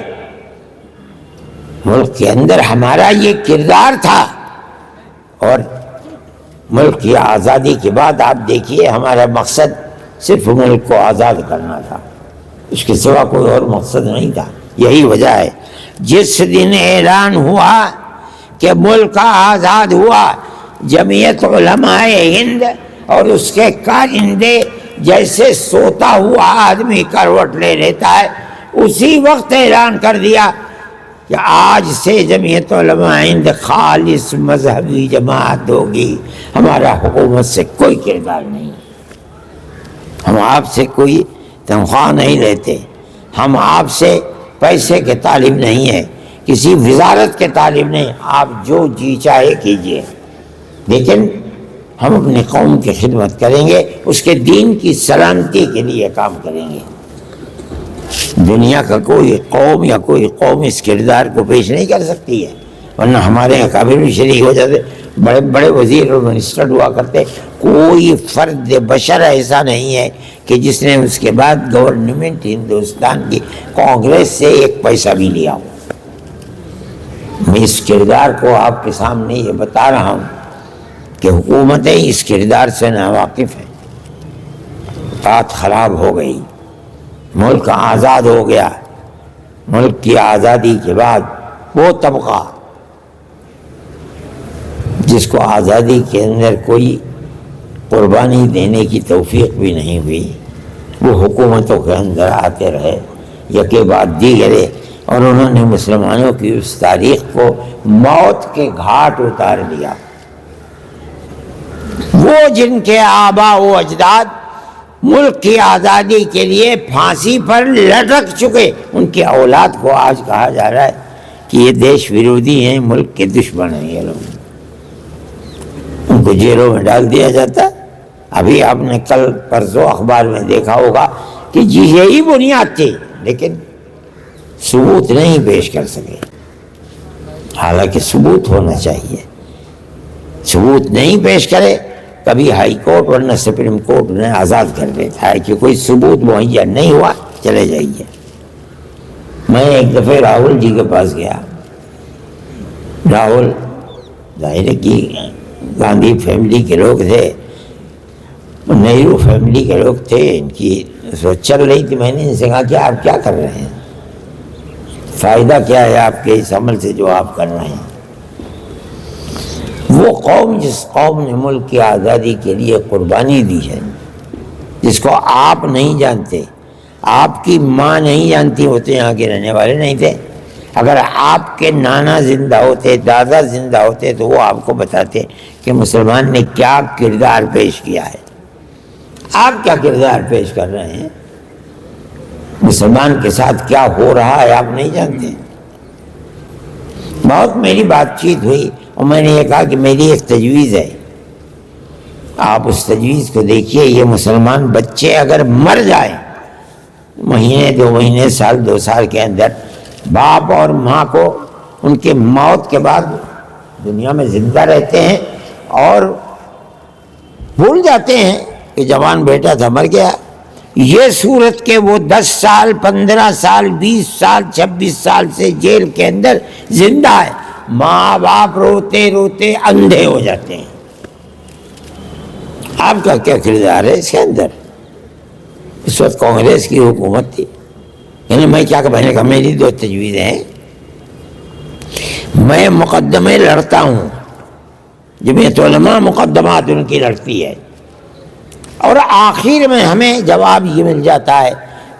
Speaker 1: ملک کے اندر ہمارا یہ کردار تھا، اور ملک کی آزادی کے بعد آپ دیکھیے ہمارا مقصد صرف ملک کو آزاد کرنا تھا، اس کے سوا کوئی اور مقصد نہیں تھا۔ یہی وجہ ہے جس دن اعلان ہوا کہ ملک آزاد ہوا، جمعیت علماء ہند اور اس کے کارندے جیسے سوتا ہوا آدمی کروٹ لے لیتا ہے، اسی وقت اعلان کر دیا کہ آج سے جمعیت علماء ہند خالص مذہبی جماعت ہوگی، ہمارا حکومت سے کوئی کردار نہیں، ہم آپ سے کوئی تنخواہ نہیں لیتے، ہم آپ سے پیسے کے طالب نہیں ہیں، کسی وزارت کے طالب نہیں، آپ جو جی چاہے کیجئے، لیکن ہم اپنی قوم کی خدمت کریں گے، اس کے دین کی سلامتی کے لیے کام کریں گے۔ دنیا کا کوئی قوم یا کوئی قوم اس کردار کو پیش نہیں کر سکتی ہے، ورنہ ہمارے یہاں کافر بھی شریک ہو جاتے، بڑے بڑے وزیر اور منسٹر ہوا کرتے، کوئی فرد بشر ایسا نہیں ہے کہ جس نے اس کے بعد گورنمنٹ ہندوستان کی کانگریس سے ایک پیسہ بھی لیا ہو۔ میں اس کردار کو آپ کے سامنے یہ بتا رہا ہوں کہ حکومتیں اس کردار سے ناواقف ہیں۔ بات خراب ہو گئی، ملک آزاد ہو گیا۔ ملک کی آزادی کے بعد وہ طبقہ جس کو آزادی کے اندر کوئی قربانی دینے کی توفیق بھی نہیں ہوئی، وہ حکومتوں کے اندر آتے رہے یکے بعد دیگرے، اور انہوں نے مسلمانوں کی اس تاریخ کو موت کے گھاٹ اتار دیا۔ وہ جن کے آبا و اجداد ملک کی آزادی کے لیے پھانسی پر لٹک چکے، ان کی اولاد کو آج کہا جا رہا ہے کہ یہ دیش ویرودھی ہیں، ملک کے دشمن ہیں، یہ لوگ، ان کو جیلوں میں ڈال دیا جاتا۔ ابھی آپ نے کل پرسوں اخبار میں دیکھا ہوگا کہ جی یہی بنیاد تھی، لیکن ثبوت نہیں پیش کر سکے، حالانکہ ثبوت ہونا چاہیے، ثبوت نہیں پیش کرے کبھی ہائی کورٹ ورنہ سپریم کورٹ نے آزاد کر دیتا ہے کہ کوئی ثبوت مہیا نہیں ہوا، چلے جائیے۔ میں ایک دفعہ راہل جی کے پاس گیا، راہل ظاہر ہے کہ گاندھی فیملی کے لوگ تھے، نہرو فیملی کے لوگ تھے، ان کی سوچ چل رہی تھی۔ میں نے ان سے کہا کہ آپ کیا کر رہے ہیں، فائدہ کیا ہے آپ کے اس عمل سے جو آپ کر رہے ہیں؟ وہ قوم جس قوم نے ملک کی آزادی کے لیے قربانی دی ہے، جس کو آپ نہیں جانتے، آپ کی ماں نہیں جانتی، وہ تو یہاں کے رہنے والے نہیں تھے، اگر آپ کے نانا زندہ ہوتے، دادا زندہ ہوتے، تو وہ آپ کو بتاتے کہ مسلمان نے کیا کردار پیش کیا ہے۔ آپ کیا کردار پیش کر رہے ہیں، مسلمان کے ساتھ کیا ہو رہا ہے آپ نہیں جانتے۔ بہت میری بات چیت ہوئی اور میں نے یہ کہا کہ میری ایک تجویز ہے، آپ اس تجویز کو دیکھیے، یہ مسلمان بچے اگر مر جائیں مہینے 2 مہینے سال 2 سال کے اندر، باپ اور ماں کو ان کے موت کے بعد دنیا میں زندہ رہتے ہیں اور بھول جاتے ہیں کہ جوان بیٹا تھا مر گیا، یہ صورت کہ وہ 10 سال 15 سال 20 سال 26 سال سے جیل کے اندر زندہ ہے، ماں باپ روتے روتے اندھے ہو جاتے ہیں۔ آپ کا کیا کردار ہے اس کے اندر؟ اس وقت کانگریس کی حکومت تھی، یعنی میں کیا کہ میں نے کہا میری 2 تجویزیں ہیں، میں مقدمے لڑتا ہوں، جمعیت علماء مقدمات ان کی لڑتی ہے، اور آخر میں ہمیں جواب یہ مل جاتا ہے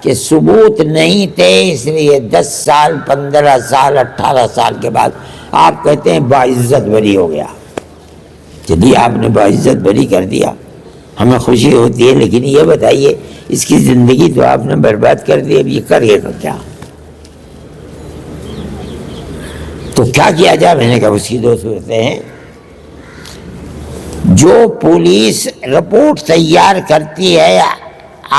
Speaker 1: کہ ثبوت نہیں تھے، اس لیے 10 سال 15 سال 18 سال کے بعد آپ کہتے ہیں باعزت بری ہو گیا۔ چلیے آپ نے باعزت بری کر دیا، ہمیں خوشی ہوتی ہے، لیکن یہ بتائیے اس کی زندگی تو آپ نے برباد کر دی، اب یہ کرے گا کیا؟ تو کیا کیا جائے؟ میں نے کہا اس کی 2 صورتیں ہیں، جو پولیس رپورٹ تیار کرتی ہے،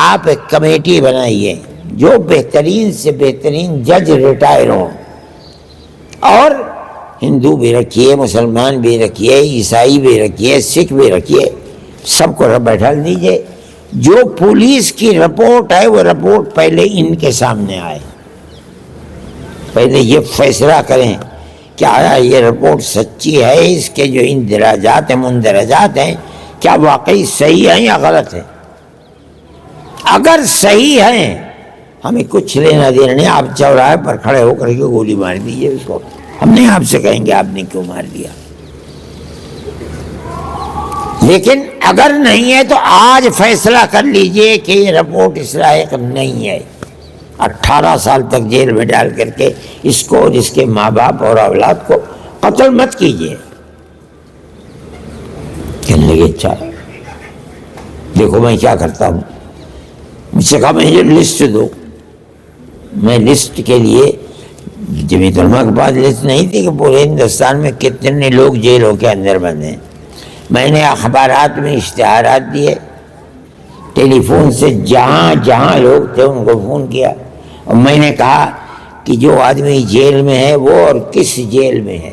Speaker 1: آپ ایک کمیٹی بنائیے، جو بہترین سے بہترین جج ریٹائر ہوں، اور ہندو بھی رکھیے، مسلمان بھی رکھیے، عیسائی بھی رکھیے، سکھ بھی رکھیے، سب کو بیٹھال دیجئے، جو پولیس کی رپورٹ ہے وہ رپورٹ پہلے ان کے سامنے آئے، پہلے یہ فیصلہ کریں کہ آیا یہ رپورٹ سچی ہے، اس کے جو اندراجات ہیں مندرجات ہیں کیا واقعی صحیح ہیں یا غلط ہیں؟ اگر صحیح ہیں ہمیں کچھ لینا دینا نہیں، آپ چوراہے پر کھڑے ہو کر کے گولی مار دیجیے اس کو، ہم نہیں آپ سے کہیں گے آپ نے کیوں مار دیا۔ لیکن اگر نہیں ہے تو آج فیصلہ کر لیجئے کہ یہ رپورٹ اس لائق نہیں ہے، 18 سال تک جیل میں ڈال کر کے اس کو اور اس کے ماں باپ اور اولاد کو قتل مت کیجئے۔ کہنے لگے اچھا دیکھو میں کیا کرتا ہوں۔ مجھ سے کہا مجھے لسٹ دو۔ میں لسٹ کے لیے، جمعیت علماء کے پاس لسٹ نہیں تھی کہ پورے ہندوستان میں کتنے لوگ جیلوں کے اندر بند ہیں، میں نے اخبارات میں اشتہارات دیے، ٹیلی فون سے جہاں جہاں لوگ تھے ان کو فون کیا، اور میں نے کہا کہ جو آدمی جیل میں ہے وہ اور کس جیل میں ہے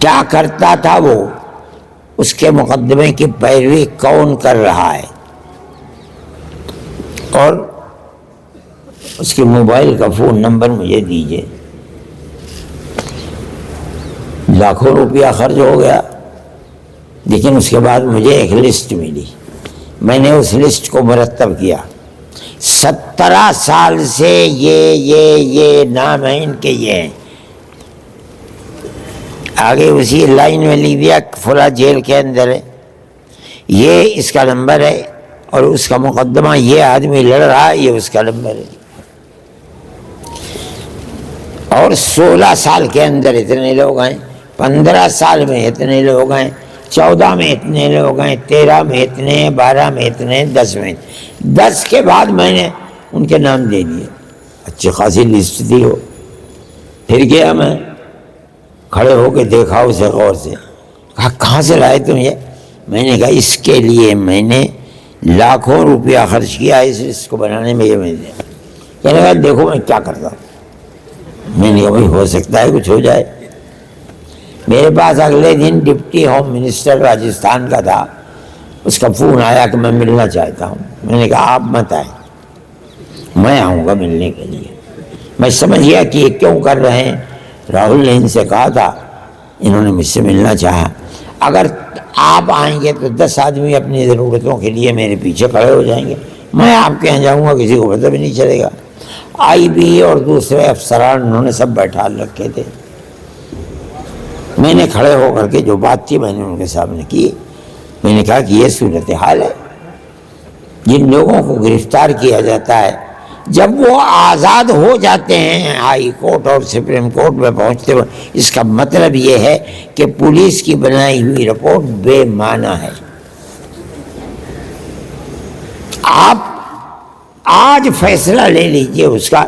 Speaker 1: کیا کرتا تھا وہ، اس کے مقدمے کی پیروی کون کر رہا ہے، اور اس کے موبائل کا فون نمبر مجھے دیجیے۔ لاکھوں روپیہ خرچ ہو گیا، لیکن اس کے بعد مجھے ایک لسٹ ملی، میں نے اس لسٹ کو مرتب کیا۔ 17 سال سے یہ نام ہے ان کے، یہ ہیں، آگے اسی لائن میں لکھ دیا فلاں جیل کے اندر ہے، یہ اس کا نمبر ہے، اور اس کا مقدمہ یہ آدمی لڑ رہا ہے، یہ اس کا نمبر ہے، اور 16 سال کے اندر اتنے لوگ ہیں، 15 سال میں اتنے لوگ ہیں، 14 میں اتنے لوگ ہیں، 13 میں اتنے ہیں، 12 میں اتنے ہیں، 10 میں 10 کے بعد میں نے ان کے نام دے دیے۔ اچھی خاصی لسٹ تھی ہو۔ پھر گیا میں، کھڑے ہو کے دیکھا اسے غور سے، کہا کہاں سے لائے تم یہ؟ میں نے کہا اس کے لیے میں نے لاکھوں روپیہ خرچ کیا اس لسٹ کو بنانے میں، یہ میں نے کہنے لگا دیکھو میں کیا کرتا ہوں۔ میں نے کہا بھائی ہو سکتا ہے کچھ ہو جائے۔ میرے پاس اگلے دن ڈپٹی ہوم منسٹر راجستھان کا تھا، اس کا فون آیا کہ میں ملنا چاہتا ہوں۔ میں نے کہا آپ مت آئیں، میں آؤں گا ملنے کے لیے۔ میں سمجھ گیا کہ یہ کیوں کر رہے ہیں، راہل نے ان سے کہا تھا، انہوں نے مجھ سے ملنا چاہا، اگر آپ آئیں گے تو 10 آدمی اپنی ضرورتوں کے لیے میرے پیچھے کھڑے ہو جائیں گے، میں آپ کے یہاں جاؤں گا کسی کو پتہ بھی نہیں چلے گا۔ آئی بی اور دوسرے افسران انہوں نے سب بیٹھا رکھے تھے۔ میں نے کھڑے ہو کر کے جو بات تھی میں نے ان کے سامنے کی۔ میں نے کہا کہ یہ صورتحال ہے، جن لوگوں کو گرفتار کیا جاتا ہے جب وہ آزاد ہو جاتے ہیں ہائی کورٹ اور سپریم کورٹ میں پہنچتے ہوئے، اس کا مطلب یہ ہے کہ پولیس کی بنائی ہوئی رپورٹ بے معنی ہے۔ آپ آج فیصلہ لے لیجئے اس کا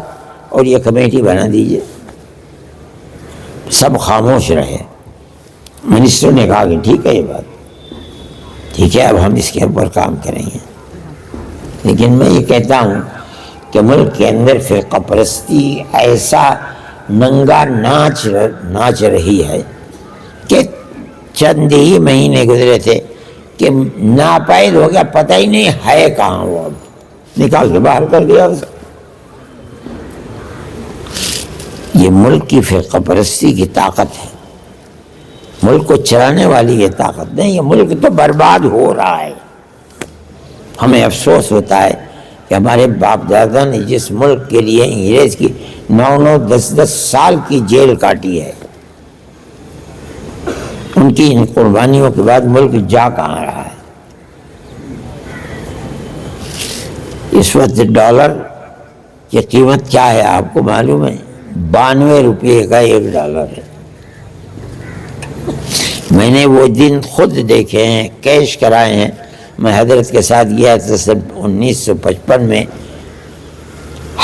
Speaker 1: اور یہ کمیٹی بنا دیجئے۔ سب خاموش رہے۔ منسٹر نے کہا کہ ٹھیک ہے یہ بات ٹھیک ہے، اب ہم اس کے اوپر کام کریں گے، لیکن میں یہ کہتا ہوں کہ ملک کے اندر فرقہ پرستی ایسا ننگا ناچ رہی ہے کہ چند ہی مہینے گزرے تھے کہ ناپید ہو گیا، پتہ ہی نہیں ہے کہاں وہ، اب نکال کے باہر کر دیا اسے۔ یہ ملک کی فرقہ پرستی کی طاقت ہے، ملک کو چلانے والی یہ طاقت نہیں، یہ ملک تو برباد ہو رہا ہے۔ ہمیں افسوس ہوتا ہے کہ ہمارے باپ دادا نے جس ملک کے لیے انگریز کی 9 10 سال کی جیل کاٹی ہے، ان کی ان قربانیوں کے بعد ملک جا کہاں رہا ہے۔ اس وقت ڈالر کی قیمت کیا ہے آپ کو معلوم ہے؟ 92 روپے کا $1 ہے۔ میں نے وہ دن خود دیکھے ہیں، کیش کرائے ہیں۔ میں حضرت کے ساتھ گیا تھا 1955 میں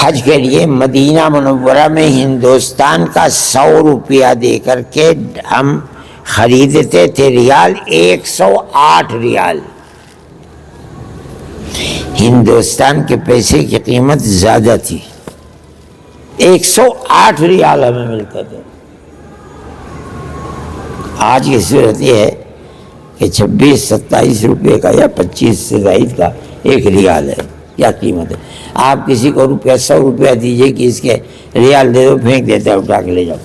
Speaker 1: حج کے لیے، مدینہ منورہ میں ہندوستان کا 100 روپیہ دے کر کے ہم خریدتے تھے ریال، 108 ریال۔ ہندوستان کے پیسے کی قیمت زیادہ تھی، 108 ریال ہمیں ملتے تھے۔ آج کی صورت یہ ہے کہ 26 27 روپے کا یا 25 سے زائد کا 1 ریال ہے۔ کیا قیمت ہے؟ آپ کسی کو روپیہ 100 روپیہ دیجئے کہ اس کے ریال دے دو، پھینک دیتا ہے اٹھا کے لے جاؤ۔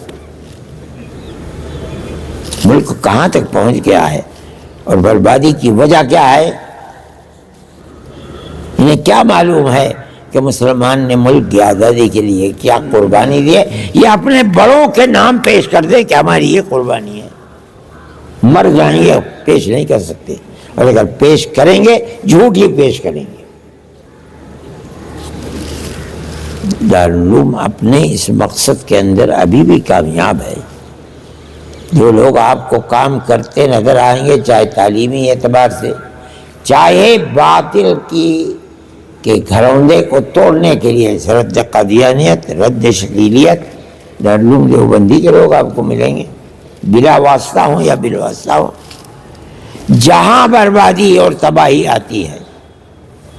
Speaker 1: ملک کہاں تک پہنچ گیا ہے اور بربادی کی وجہ کیا ہے؟ انہیں کیا معلوم ہے کہ مسلمان نے ملک کی آزادی کے لیے کیا قربانی دی ہے؟ یہ اپنے بڑوں کے نام پیش کر دے کہ ہماری یہ قربانی ہے، مر جائیں گے پیش نہیں کر سکتے، اور اگر پیش کریں گے جھوٹ ہی پیش کریں گے۔ دارالعلوم اپنے اس مقصد کے اندر ابھی بھی کامیاب ہے۔ جو لوگ آپ کو کام کرتے نظر آئیں گے، چاہے تعلیمی اعتبار سے، چاہے باطل کی کے گھروندے کو توڑنے کے لیے، رد قادیانیت، رد شکیلیت، دارالعلوم دیوبندی کے لوگ آپ کو ملیں گے، بلا واسطہ ہوں یا بالواسطہ ہوں۔ جہاں بربادی اور تباہی آتی ہے،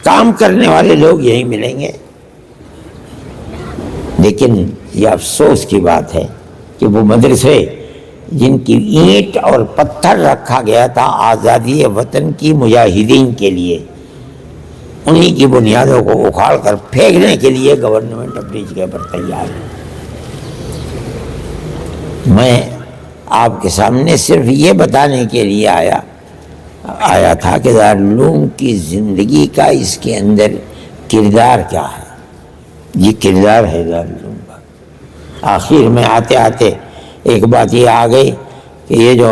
Speaker 1: کام کرنے والے لوگ یہی ملیں گے۔ لیکن یہ افسوس کی بات ہے کہ وہ مدرسے جن کی اینٹ اور پتھر رکھا گیا تھا آزادی وطن کی مجاہدین کے لیے، انہی کی بنیادوں کو اکھاڑ کر پھینکنے کے لیے گورنمنٹ اپنی جگہ پر تیار ہے۔ میں آپ کے سامنے صرف یہ بتانے کے لیے آیا تھا کہ دارالعلوم کی زندگی کا اس کے اندر کردار کیا ہے۔ یہ کردار ہے دارالعلوم کا۔ آخر میں آتے آتے ایک بات یہ آ گئی کہ یہ جو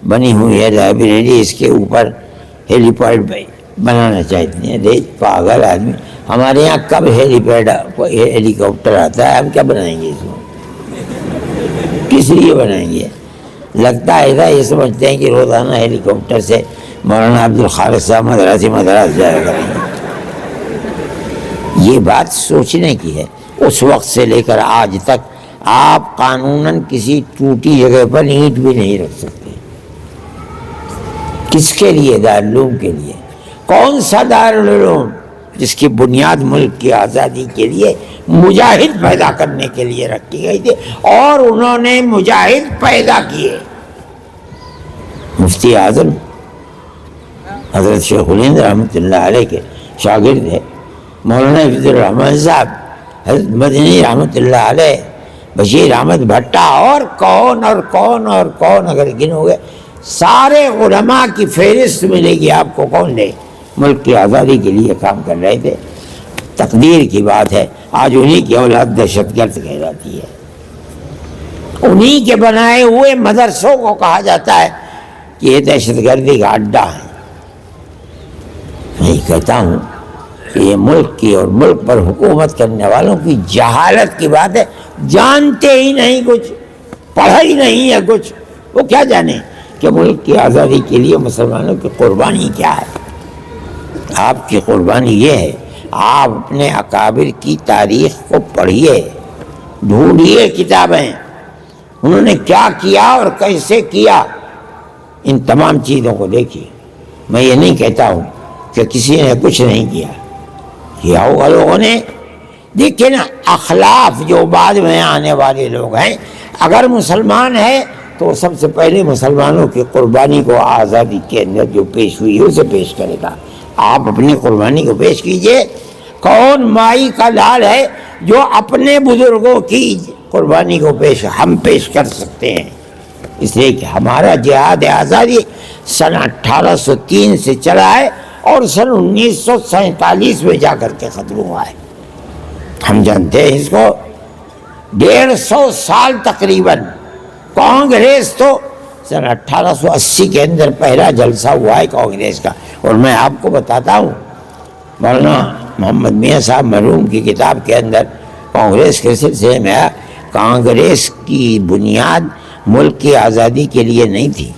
Speaker 1: بنی ہوئی ہے لائبریری، اس کے اوپر ہیلی پیڈ بنانا چاہتے ہیں۔ دیکھ پاگل آدمی، ہمارے یہاں کب ہیلی کاپٹر آتا ہے؟ ہم کیا بنائیں گے اس کو؟ کس لیے بنائیں گے؟ لگتا ہے ایسا یہ سمجھتے ہیں کہ روزانہ ہیلی کاپٹر سے مولانا عبدالخالق صاحب مدراس جایا کریں گے۔ یہ بات سوچنے کی ہے۔ اس وقت سے لے کر آج تک آپ قانوناً کسی ٹوٹی جگہ پر اینٹ بھی نہیں رکھ سکتے۔ کس کے لیے؟ دارالعلوم کے لیے۔ کون سا دارالعلوم؟ جس کی بنیاد ملک کی آزادی کے لیے مجاہد پیدا کرنے کے لیے رکھی گئی تھی، اور انہوں نے مجاہد پیدا کیے۔ مفتی اعظم حضرت شیخ الہند رحمۃ اللہ علیہ کے شاگرد ہے، مولانا حفیظ الرحمن صاحب، حضرت مدنی رحمۃ اللہ علیہ، بشیر احمد بھٹا، اور کون اگر گنو گے، سارے علماء کی فہرست ملے گی آپ کو۔ کون لے؟ ملک کی آزادی کے لیے کام کر رہے تھے۔ تقدیر کی بات ہے آج انہی کی اولاد دہشت گرد کہلاتی ہے۔ انہی کے بنائے ہوئے مدرسوں کو کہا جاتا ہے کہ یہ دہشت گردی کا اڈا ہے۔ میں کہتا ہوں کہ یہ ملک کی اور ملک پر حکومت کرنے والوں کی جہالت کی بات ہے۔ جانتے ہی نہیں کچھ، پڑھا ہی نہیں ہے کچھ، وہ کیا جانے کہ ملک کی آزادی کے لیے مسلمانوں کی قربانی کیا ہے۔ آپ کی قربانی یہ ہے، آپ اپنے اکابر کی تاریخ کو پڑھیے، ڈھونڈیے کتابیں، انہوں نے کیا کیا اور کیسے کیا، ان تمام چیزوں کو دیکھیے۔ میں یہ نہیں کہتا ہوں کہ کسی نے کچھ نہیں کیا ہوگا لوگوں نے۔ دیکھیں نا، اخلاف جو بعد میں آنے والے لوگ ہیں، اگر مسلمان ہے تو سب سے پہلے مسلمانوں کی قربانی کو آزادی کے اندر جو پیش ہوئی ہے اسے پیش کرے گا۔ آپ اپنی قربانی کو پیش کیجئے۔ کون مائی کا لال ہے جو اپنے بزرگوں کی قربانی کو ہم پیش کر سکتے ہیں؟ اس لیے کہ ہمارا جہاد آزادی سن 1803 سے چلا ہے اور سن 1947 میں جا کر کے ختم ہوا ہے۔ ہم جانتے ہیں اس کو 150 سال تقریباً۔ کانگریس تو سن 1880 کے اندر پہلا جلسہ ہوا ہے کانگریس کا، اور میں آپ کو بتاتا ہوں مولانا محمد میاں صاحب مرحوم کی کتاب کے اندر کانگریس کے سلسلے میں آیا، کانگریس کی بنیاد ملک کی آزادی کے لیے نہیں تھی۔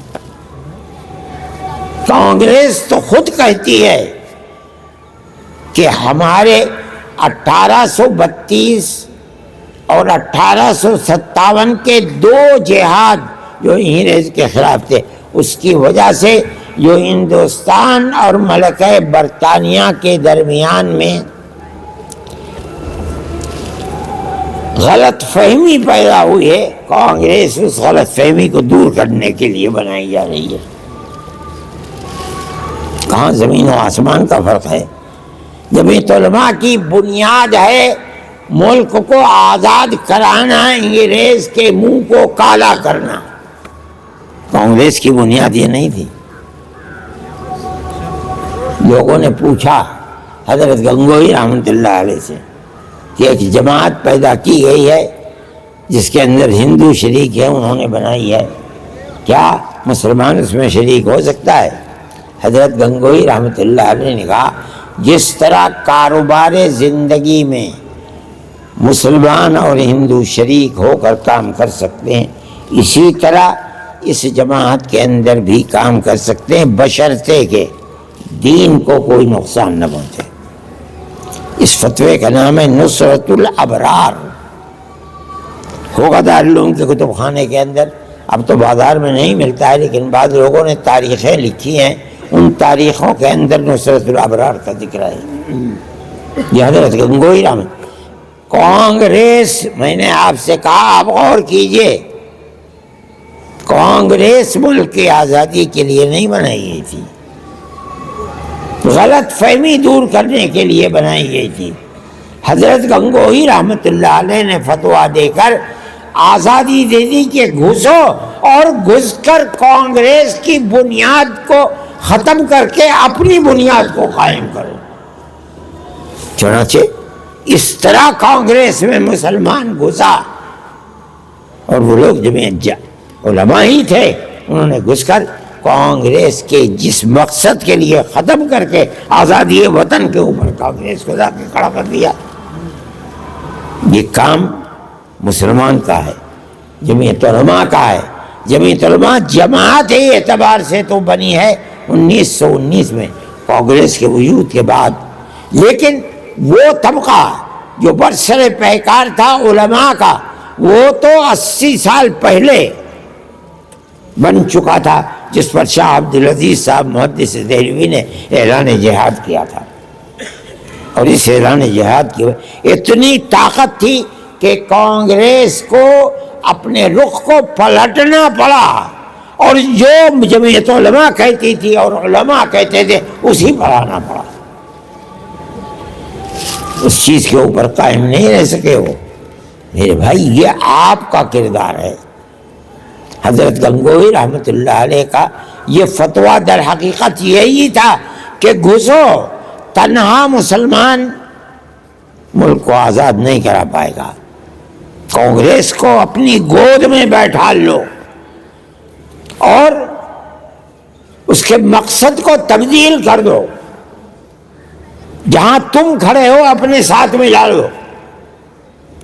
Speaker 1: کانگریس تو خود کہتی ہے کہ ہمارے 1832 اور 1857 کے 2 جہاد جو انگریز کے خلاف تھے، اس کی وجہ سے جو ہندوستان اور ملکہ برطانیہ کے درمیان میں غلط فہمی پیدا ہوئی ہے، کانگریس اس غلط فہمی کو دور کرنے کے لیے بنائی جا رہی ہے۔ کہاں زمین و آسمان کا فرق ہے جمعیت علماء کی بنیاد ہے ملک کو آزاد کرانا، انگریز کے منہ کو کالا کرنا۔ کانگریس کی بنیاد یہ نہیں تھی۔ لوگوں نے پوچھا حضرت گنگوئی رحمۃ اللہ علیہ سے کہ ایک جماعت پیدا کی گئی ہے جس کے اندر ہندو شریک ہے، انہوں نے بنائی ہے، کیا مسلمان اس میں شریک ہو سکتا ہے؟ حضرت گنگوئی رحمۃ اللہ علیہ نے کہا جس طرح کاروبار زندگی میں مسلمان اور ہندو شریک ہو کر کام کر سکتے ہیں، اسی طرح اس جماعت کے اندر بھی کام کر سکتے ہیں، بشرطے کہ دین کو کوئی نقصان نہ پہنچے۔ اس فتوے کا نام ہے نصرت الابرار، ہوگا دارالعلوم کے کتب خانے کے اندر، اب تو بازار میں نہیں ملتا ہے، لیکن بعض لوگوں نے تاریخیں لکھی ہیں، ان تاریخوں کے اندر نصرت الابرار کا ذکر ہے۔ یہ حضرت گنگوئی رحمۃ۔ کانگریس، میں نے آپ سے کہا آپ غور کیجئے، کانگریس ملک کی آزادی کے لیے نہیں بنائی گئی تھی، غلط فہمی دور کرنے کے لیے بنائی گئی تھی۔ حضرت گنگوئی رحمۃ اللہ علیہ نے فتویٰ دے کر آزادی دے دی کہ گھسو، اور گھس کر کانگریس کی بنیاد کو ختم کر کے اپنی بنیاد کو قائم کرو۔ چنانچہ اس طرح کانگریس میں مسلمان گھسا، اور وہ لوگ جمعیت علماء ہی تھے، انہوں نے گھس کر کانگریس کے جس مقصد کے لیے ختم کر کے آزادی وطن کے اوپر کانگریس کو جا کے کھڑا کر دیا۔ یہ کام مسلمان کا ہے، جمعیت علماء کا ہے۔ جمعیت علماء جماعت اعتبار سے تو بنی ہے 1919 میں کانگریس کے وجود کے بعد، لیکن وہ طبقہ جو برسر پیکار تھا علماء کا، وہ تو 80 سال پہلے بن چکا تھا، جس پر شاہ عبدالعزیز صاحب محدث دہلوی نے اعلان جہاد کیا تھا۔ اور اس اعلان جہاد کی اتنی طاقت تھی کہ کانگریس کو اپنے رخ کو پلٹنا پڑا، اور جو جمعیت علماء کہتی تھی اور علماء کہتے تھے اسی پر آنا پڑا۔ اس چیز کے اوپر قائم نہیں رہ سکے وہ۔ میرے بھائی، یہ آپ کا کردار ہے۔ حضرت گنگوئی رحمۃ اللہ علیہ کا یہ فتویٰ در حقیقت یہی تھا کہ گھسو، تنہا مسلمان ملک کو آزاد نہیں کرا پائے گا، کانگریس کو اپنی گود میں بیٹھا لو اور اس کے مقصد کو تبدیل کر دو، جہاں تم کھڑے ہو اپنے ساتھ میں لا لو۔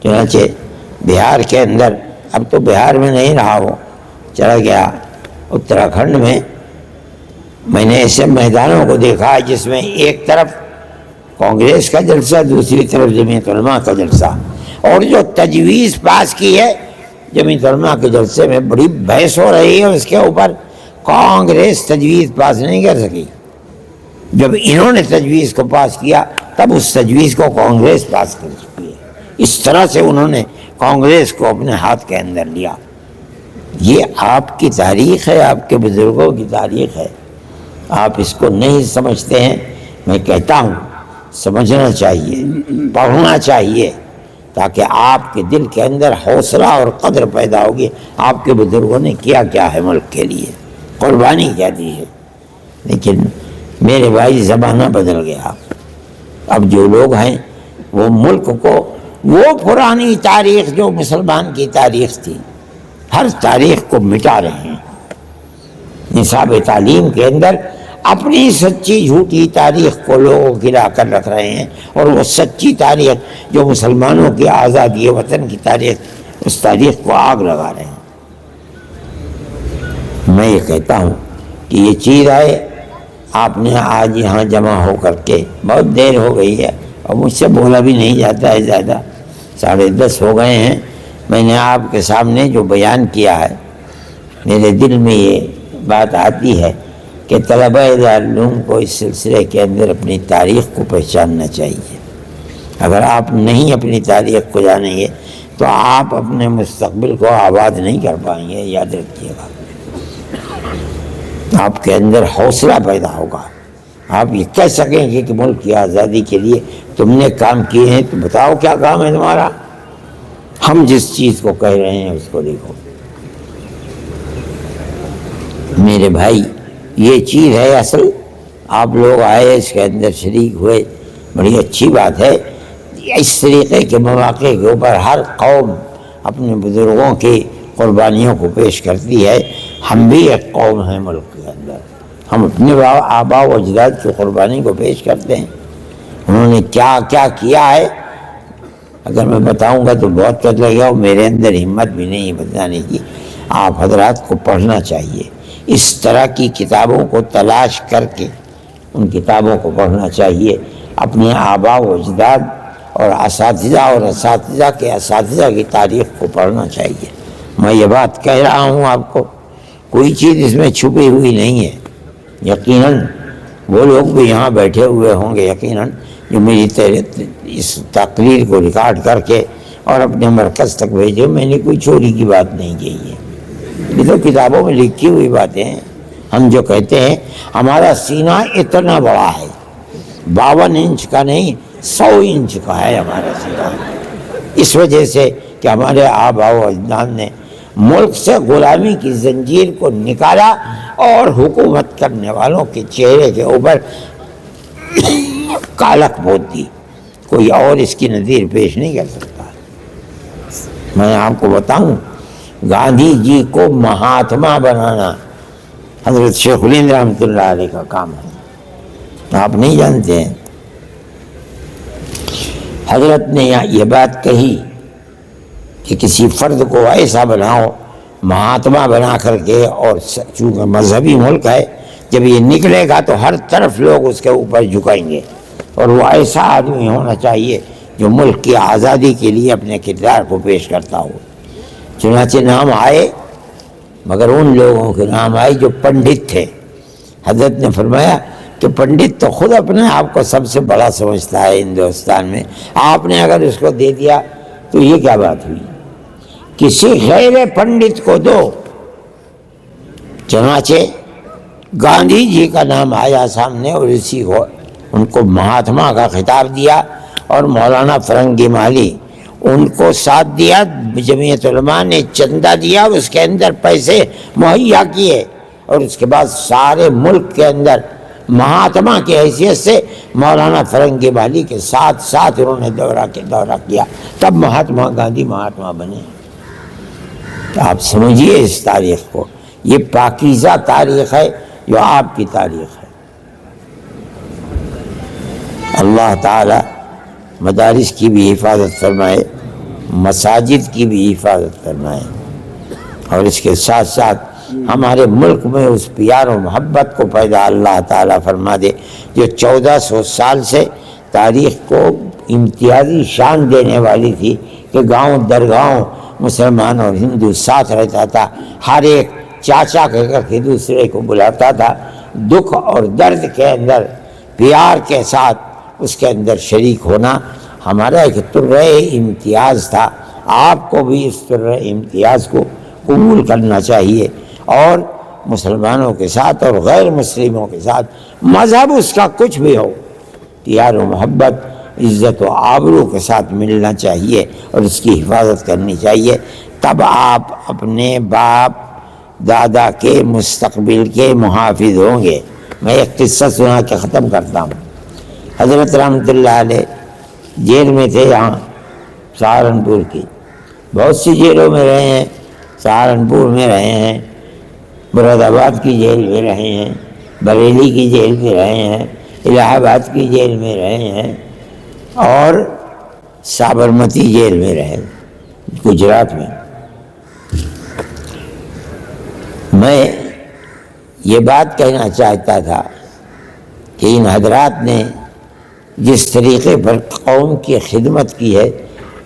Speaker 1: چنانچہ بہار کے اندر، اب تو بہار میں نہیں رہا، وہ چلا گیا اتراکھنڈ میں، میں نے ایسے میدانوں کو دیکھا جس میں ایک طرف کانگریس کا جلسہ، دوسری طرف جمعیت علماء کا جلسہ، اور جو تجویز پاس کی ہے جمعیت علماء کے جلسے میں بڑی بحث ہو رہی ہے اس کے اوپر، کانگریس تجویز پاس نہیں کر سکی۔ جب انہوں نے تجویز کو پاس کیا تب اس تجویز کو کانگریس پاس کر چکی ہے۔ اس طرح سے انہوں نے کانگریس کو اپنے ہاتھ کے اندر لیا۔ یہ آپ کی تاریخ ہے، آپ کے بزرگوں کی تاریخ ہے، آپ اس کو نہیں سمجھتے ہیں۔ میں کہتا ہوں سمجھنا چاہیے، پڑھنا چاہیے، تاکہ آپ کے دل کے اندر حوصلہ اور قدر پیدا ہوگی آپ کے بزرگوں نے کیا کیا ہے ملک کے لیے، قربانی کیا دی ہے۔ لیکن میرے بھائی زمانہ بدل گیا، اب جو لوگ ہیں وہ ملک کو، وہ پرانی تاریخ جو مسلمان کی تاریخ تھی، ہر تاریخ کو مٹا رہے ہیں۔ نصاب تعلیم کے اندر اپنی سچی جھوٹی تاریخ کو لوگوں گرا کر رکھ رہے ہیں، اور وہ سچی تاریخ جو مسلمانوں کی آزادی وطن کی تاریخ، اس تاریخ کو آگ لگا رہے ہیں۔ میں یہ کہتا ہوں کہ یہ چیز ہے، آپ نے آج یہاں جمع ہو کر کے، بہت دیر ہو گئی ہے اور مجھ سے بولا بھی نہیں جاتا ہے زیادہ، 10:30 ہو گئے ہیں۔ میں نے آپ کے سامنے جو بیان کیا ہے، میرے دل میں یہ بات آتی ہے کہ طلبہ دارالعلوم کو اس سلسلے کے اندر اپنی تاریخ کو پہچاننا چاہیے۔ اگر آپ نہیں اپنی تاریخ کو جانیں گے تو آپ اپنے مستقبل کو آباد نہیں کر پائیں گے، یاد رکھیے گا۔ آپ کے اندر حوصلہ پیدا ہوگا، آپ یہ کہہ سکیں گے کہ ملک کی آزادی کے لیے تم نے کام کیے ہیں، تو بتاؤ کیا کام ہے تمہارا؟ ہم جس چیز کو کہہ رہے ہیں اس کو دیکھو۔ میرے بھائی یہ چیز ہے اصل، آپ لوگ آئے اس کے اندر شریک ہوئے، بڑی اچھی بات ہے۔ اس طریقے کے مواقع کے اوپر ہر قوم اپنے بزرگوں کی قربانیوں کو پیش کرتی ہے۔ ہم بھی ایک قوم ہیں ملک کے اندر، ہم اپنے آباء و اجداد کی قربانی کو پیش کرتے ہیں۔ انہوں نے کیا کیا کیا ہے اگر میں بتاؤں گا تو بہت کچھ لگے گا، میرے اندر ہمت بھی نہیں ہے بتانے کی۔ آپ حضرات کو پڑھنا چاہیے، اس طرح کی کتابوں کو تلاش کر کے ان کتابوں کو پڑھنا چاہیے، اپنے آباء و اجداد اور اساتذہ کے اساتذہ کی تاریخ کو پڑھنا چاہیے۔ میں یہ بات کہہ رہا ہوں آپ کو، کوئی چیز اس میں چھپی ہوئی نہیں ہے۔ یقیناً وہ لوگ بھی یہاں بیٹھے ہوئے ہوں گے یقیناً جو میری اس تقریر کو ریکارڈ کر کے اور اپنے مرکز تک بھیجے۔ میں نے کوئی چوری کی بات نہیں کی ہے، یہ تو کتابوں میں لکھی ہوئی باتیں ہیں۔ ہم جو کہتے ہیں ہمارا سینہ اتنا بڑا ہے، 52 انچ کا نہیں 100 انچ کا ہے ہمارا سینہ، اس وجہ سے کہ ہمارے آباء و اجداد نے ملک سے غلامی کی زنجیر کو نکالا اور حکومت کرنے والوں کے چہرے کے اوپر کالک پوت دی۔ کوئی اور اس کی نظیر پیش نہیں کر سکتا۔ میں آپ کو بتاؤں، گاندھی جی کو مہاتما بنانا حضرت شیخ الہند رحمۃ اللہ علیہ کا کام ہے، آپ نہیں جانتے ہیں۔ حضرت نے یہ بات کہی کہ کسی فرد کو ایسا بناؤ مہاتما بنا کر کے، اور چونکہ مذہبی ملک ہے جب یہ نکلے گا تو ہر طرف لوگ اس کے اوپر جھکائیں گے، اور وہ ایسا آدمی ہونا چاہیے جو ملک کی آزادی کے لیے اپنے کردار کو پیش کرتا ہو۔ چنانچہ نام آئے، مگر ان لوگوں کے نام آئے جو پنڈت تھے۔ حضرت نے فرمایا کہ پنڈت تو خود اپنے آپ کو سب سے بڑا سمجھتا ہے ہندوستان میں، آپ نے اگر اس کو دے دیا تو یہ کیا بات ہوئی؟ کسی غیر پنڈت کو دو۔ چنانچہ گاندھی جی کا نام آیا سامنے، اور اسی کو ان کو مہاتما کا خطاب دیا، اور مولانا فرنگی مالی ان کو ساتھ دیا۔ جمعیت علماء نے چندہ دیا، اس کے اندر پیسے مہیا کیے، اور اس کے بعد سارے ملک کے اندر مہاتما کی حیثیت سے مولانا فرنگی مالی کے ساتھ ساتھ انہوں نے دورہ کیا، تب مہاتما گاندھی مہاتما بنے۔ تو آپ سمجھیے اس تاریخ کو، یہ پاکیزہ تاریخ ہے جو آپ کی تاریخ ہے۔ اللہ تعالی مدارس کی بھی حفاظت فرمائے، مساجد کی بھی حفاظت فرمائے، اور اس کے ساتھ ساتھ ہمارے ملک میں اس پیار و محبت کو پیدا اللہ تعالیٰ فرما دے جو 1400 سال سے تاریخ کو امتیازی شان دینے والی تھی، کہ گاؤں در گاؤں مسلمان اور ہندو ساتھ رہتا تھا، ہر ایک چاچا کہہ کر کے دوسرے کو بلاتا تھا، دکھ اور درد کے اندر پیار کے ساتھ اس کے اندر شریک ہونا ہمارا ایک طرح امتیاز تھا۔ آپ کو بھی اس طرح امتیاز کو قبول کرنا چاہیے، اور مسلمانوں کے ساتھ اور غیر مسلموں کے ساتھ، مذہب اس کا کچھ بھی ہو، پیار و محبت عزت و آبرو کے ساتھ ملنا چاہیے اور اس کی حفاظت کرنی چاہیے۔ تب آپ اپنے باپ دادا کے مستقبل کے محافظ ہوں گے۔ میں ایک قصہ سنا کے ختم کرتا ہوں۔ حضرت رحمۃ اللہ علیہ جیل میں تھے، یہاں سہارنپور کی، بہت سی جیلوں میں رہے ہیں، سہارنپور میں رہے ہیں، مراد آباد کی جیل میں رہے ہیں، بریلی کی جیل میں رہے ہیں، الہ آباد کی جیل میں رہے ہیں، اور سابرمتی جیل میں رہے گجرات میں۔ میں یہ بات کہنا چاہتا تھا کہ ان حضرات نے جس طریقے پر قوم کی خدمت کی ہے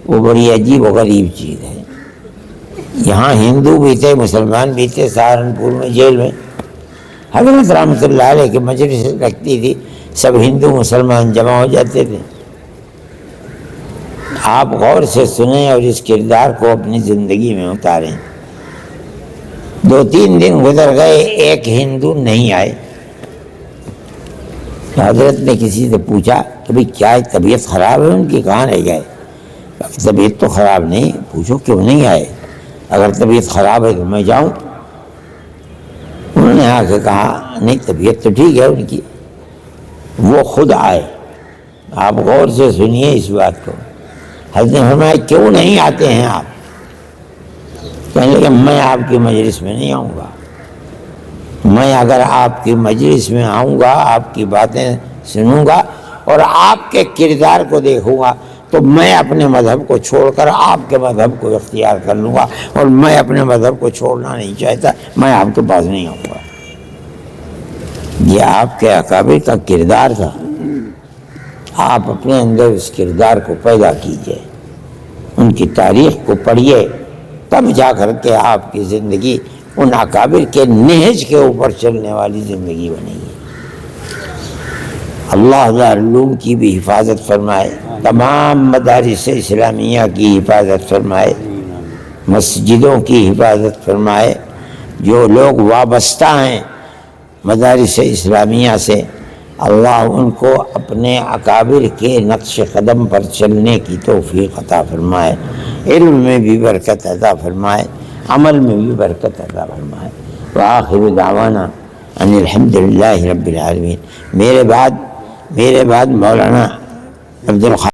Speaker 1: وہ بڑی عجیب و غریب چیز ہے۔ یہاں ہندو بھی تھے، مسلمان بھی تھے، سہارنپور میں جیل میں حضرت رحمۃ اللہ علیہ کی مجلس رکھتی تھی، سب ہندو مسلمان جمع ہو جاتے تھے۔ آپ غور سے سنیں اور اس کردار کو اپنی زندگی میں اتاریں۔ 2-3 دن گزر گئے، ایک ہندو نہیں آئے۔ تو حضرت نے کسی سے پوچھا کہ بھئی کیا طبیعت خراب ہے ان کی، کہاں رہ گئے؟ طبیعت تو خراب نہیں، پوچھو کیوں نہیں آئے، اگر طبیعت خراب ہے تو میں جاؤں؟ انہوں نے آ کے کہا نہیں طبیعت تو ٹھیک ہے ان کی، وہ خود آئے۔ آپ غور سے سنیے اس بات کو۔ حضرت نے فرمایا کیوں نہیں آتے ہیں آپ؟ کہنے لگے میں آپ کی مجلس میں نہیں آؤں گا، میں اگر آپ کی مجلس میں آؤں گا، آپ کی باتیں سنوں گا اور آپ کے کردار کو دیکھوں گا تو میں اپنے مذہب کو چھوڑ کر آپ کے مذہب کو اختیار کر لوں گا، اور میں اپنے مذہب کو چھوڑنا نہیں چاہتا، میں آپ کے پاس نہیں آؤں گا۔ یہ آپ کے اکابر کا کردار تھا، آپ اپنے اندر اس کردار کو پیدا کیجئے، ان کی تاریخ کو پڑھیے، تب جا کر کے آپ کی زندگی ان اکابر کے نہج کے اوپر چلنے والی زندگی بنے گی۔ اللہ دارالعلوم کی بھی حفاظت فرمائے، تمام مدارس اسلامیہ کی حفاظت فرمائے، مسجدوں کی حفاظت فرمائے، جو لوگ وابستہ ہیں مدارس اسلامیہ سے، اللہ ان کو اپنے اکابر کے نقش قدم پر چلنے کی توفیق عطا فرمائے، علم میں بھی برکت عطا فرمائے، عمل میں بھی برکت عطا فرمائے۔ وآخر دعوانا ان الحمدللہ رب العالمین۔ میرے بعد مولانا عبد الخالق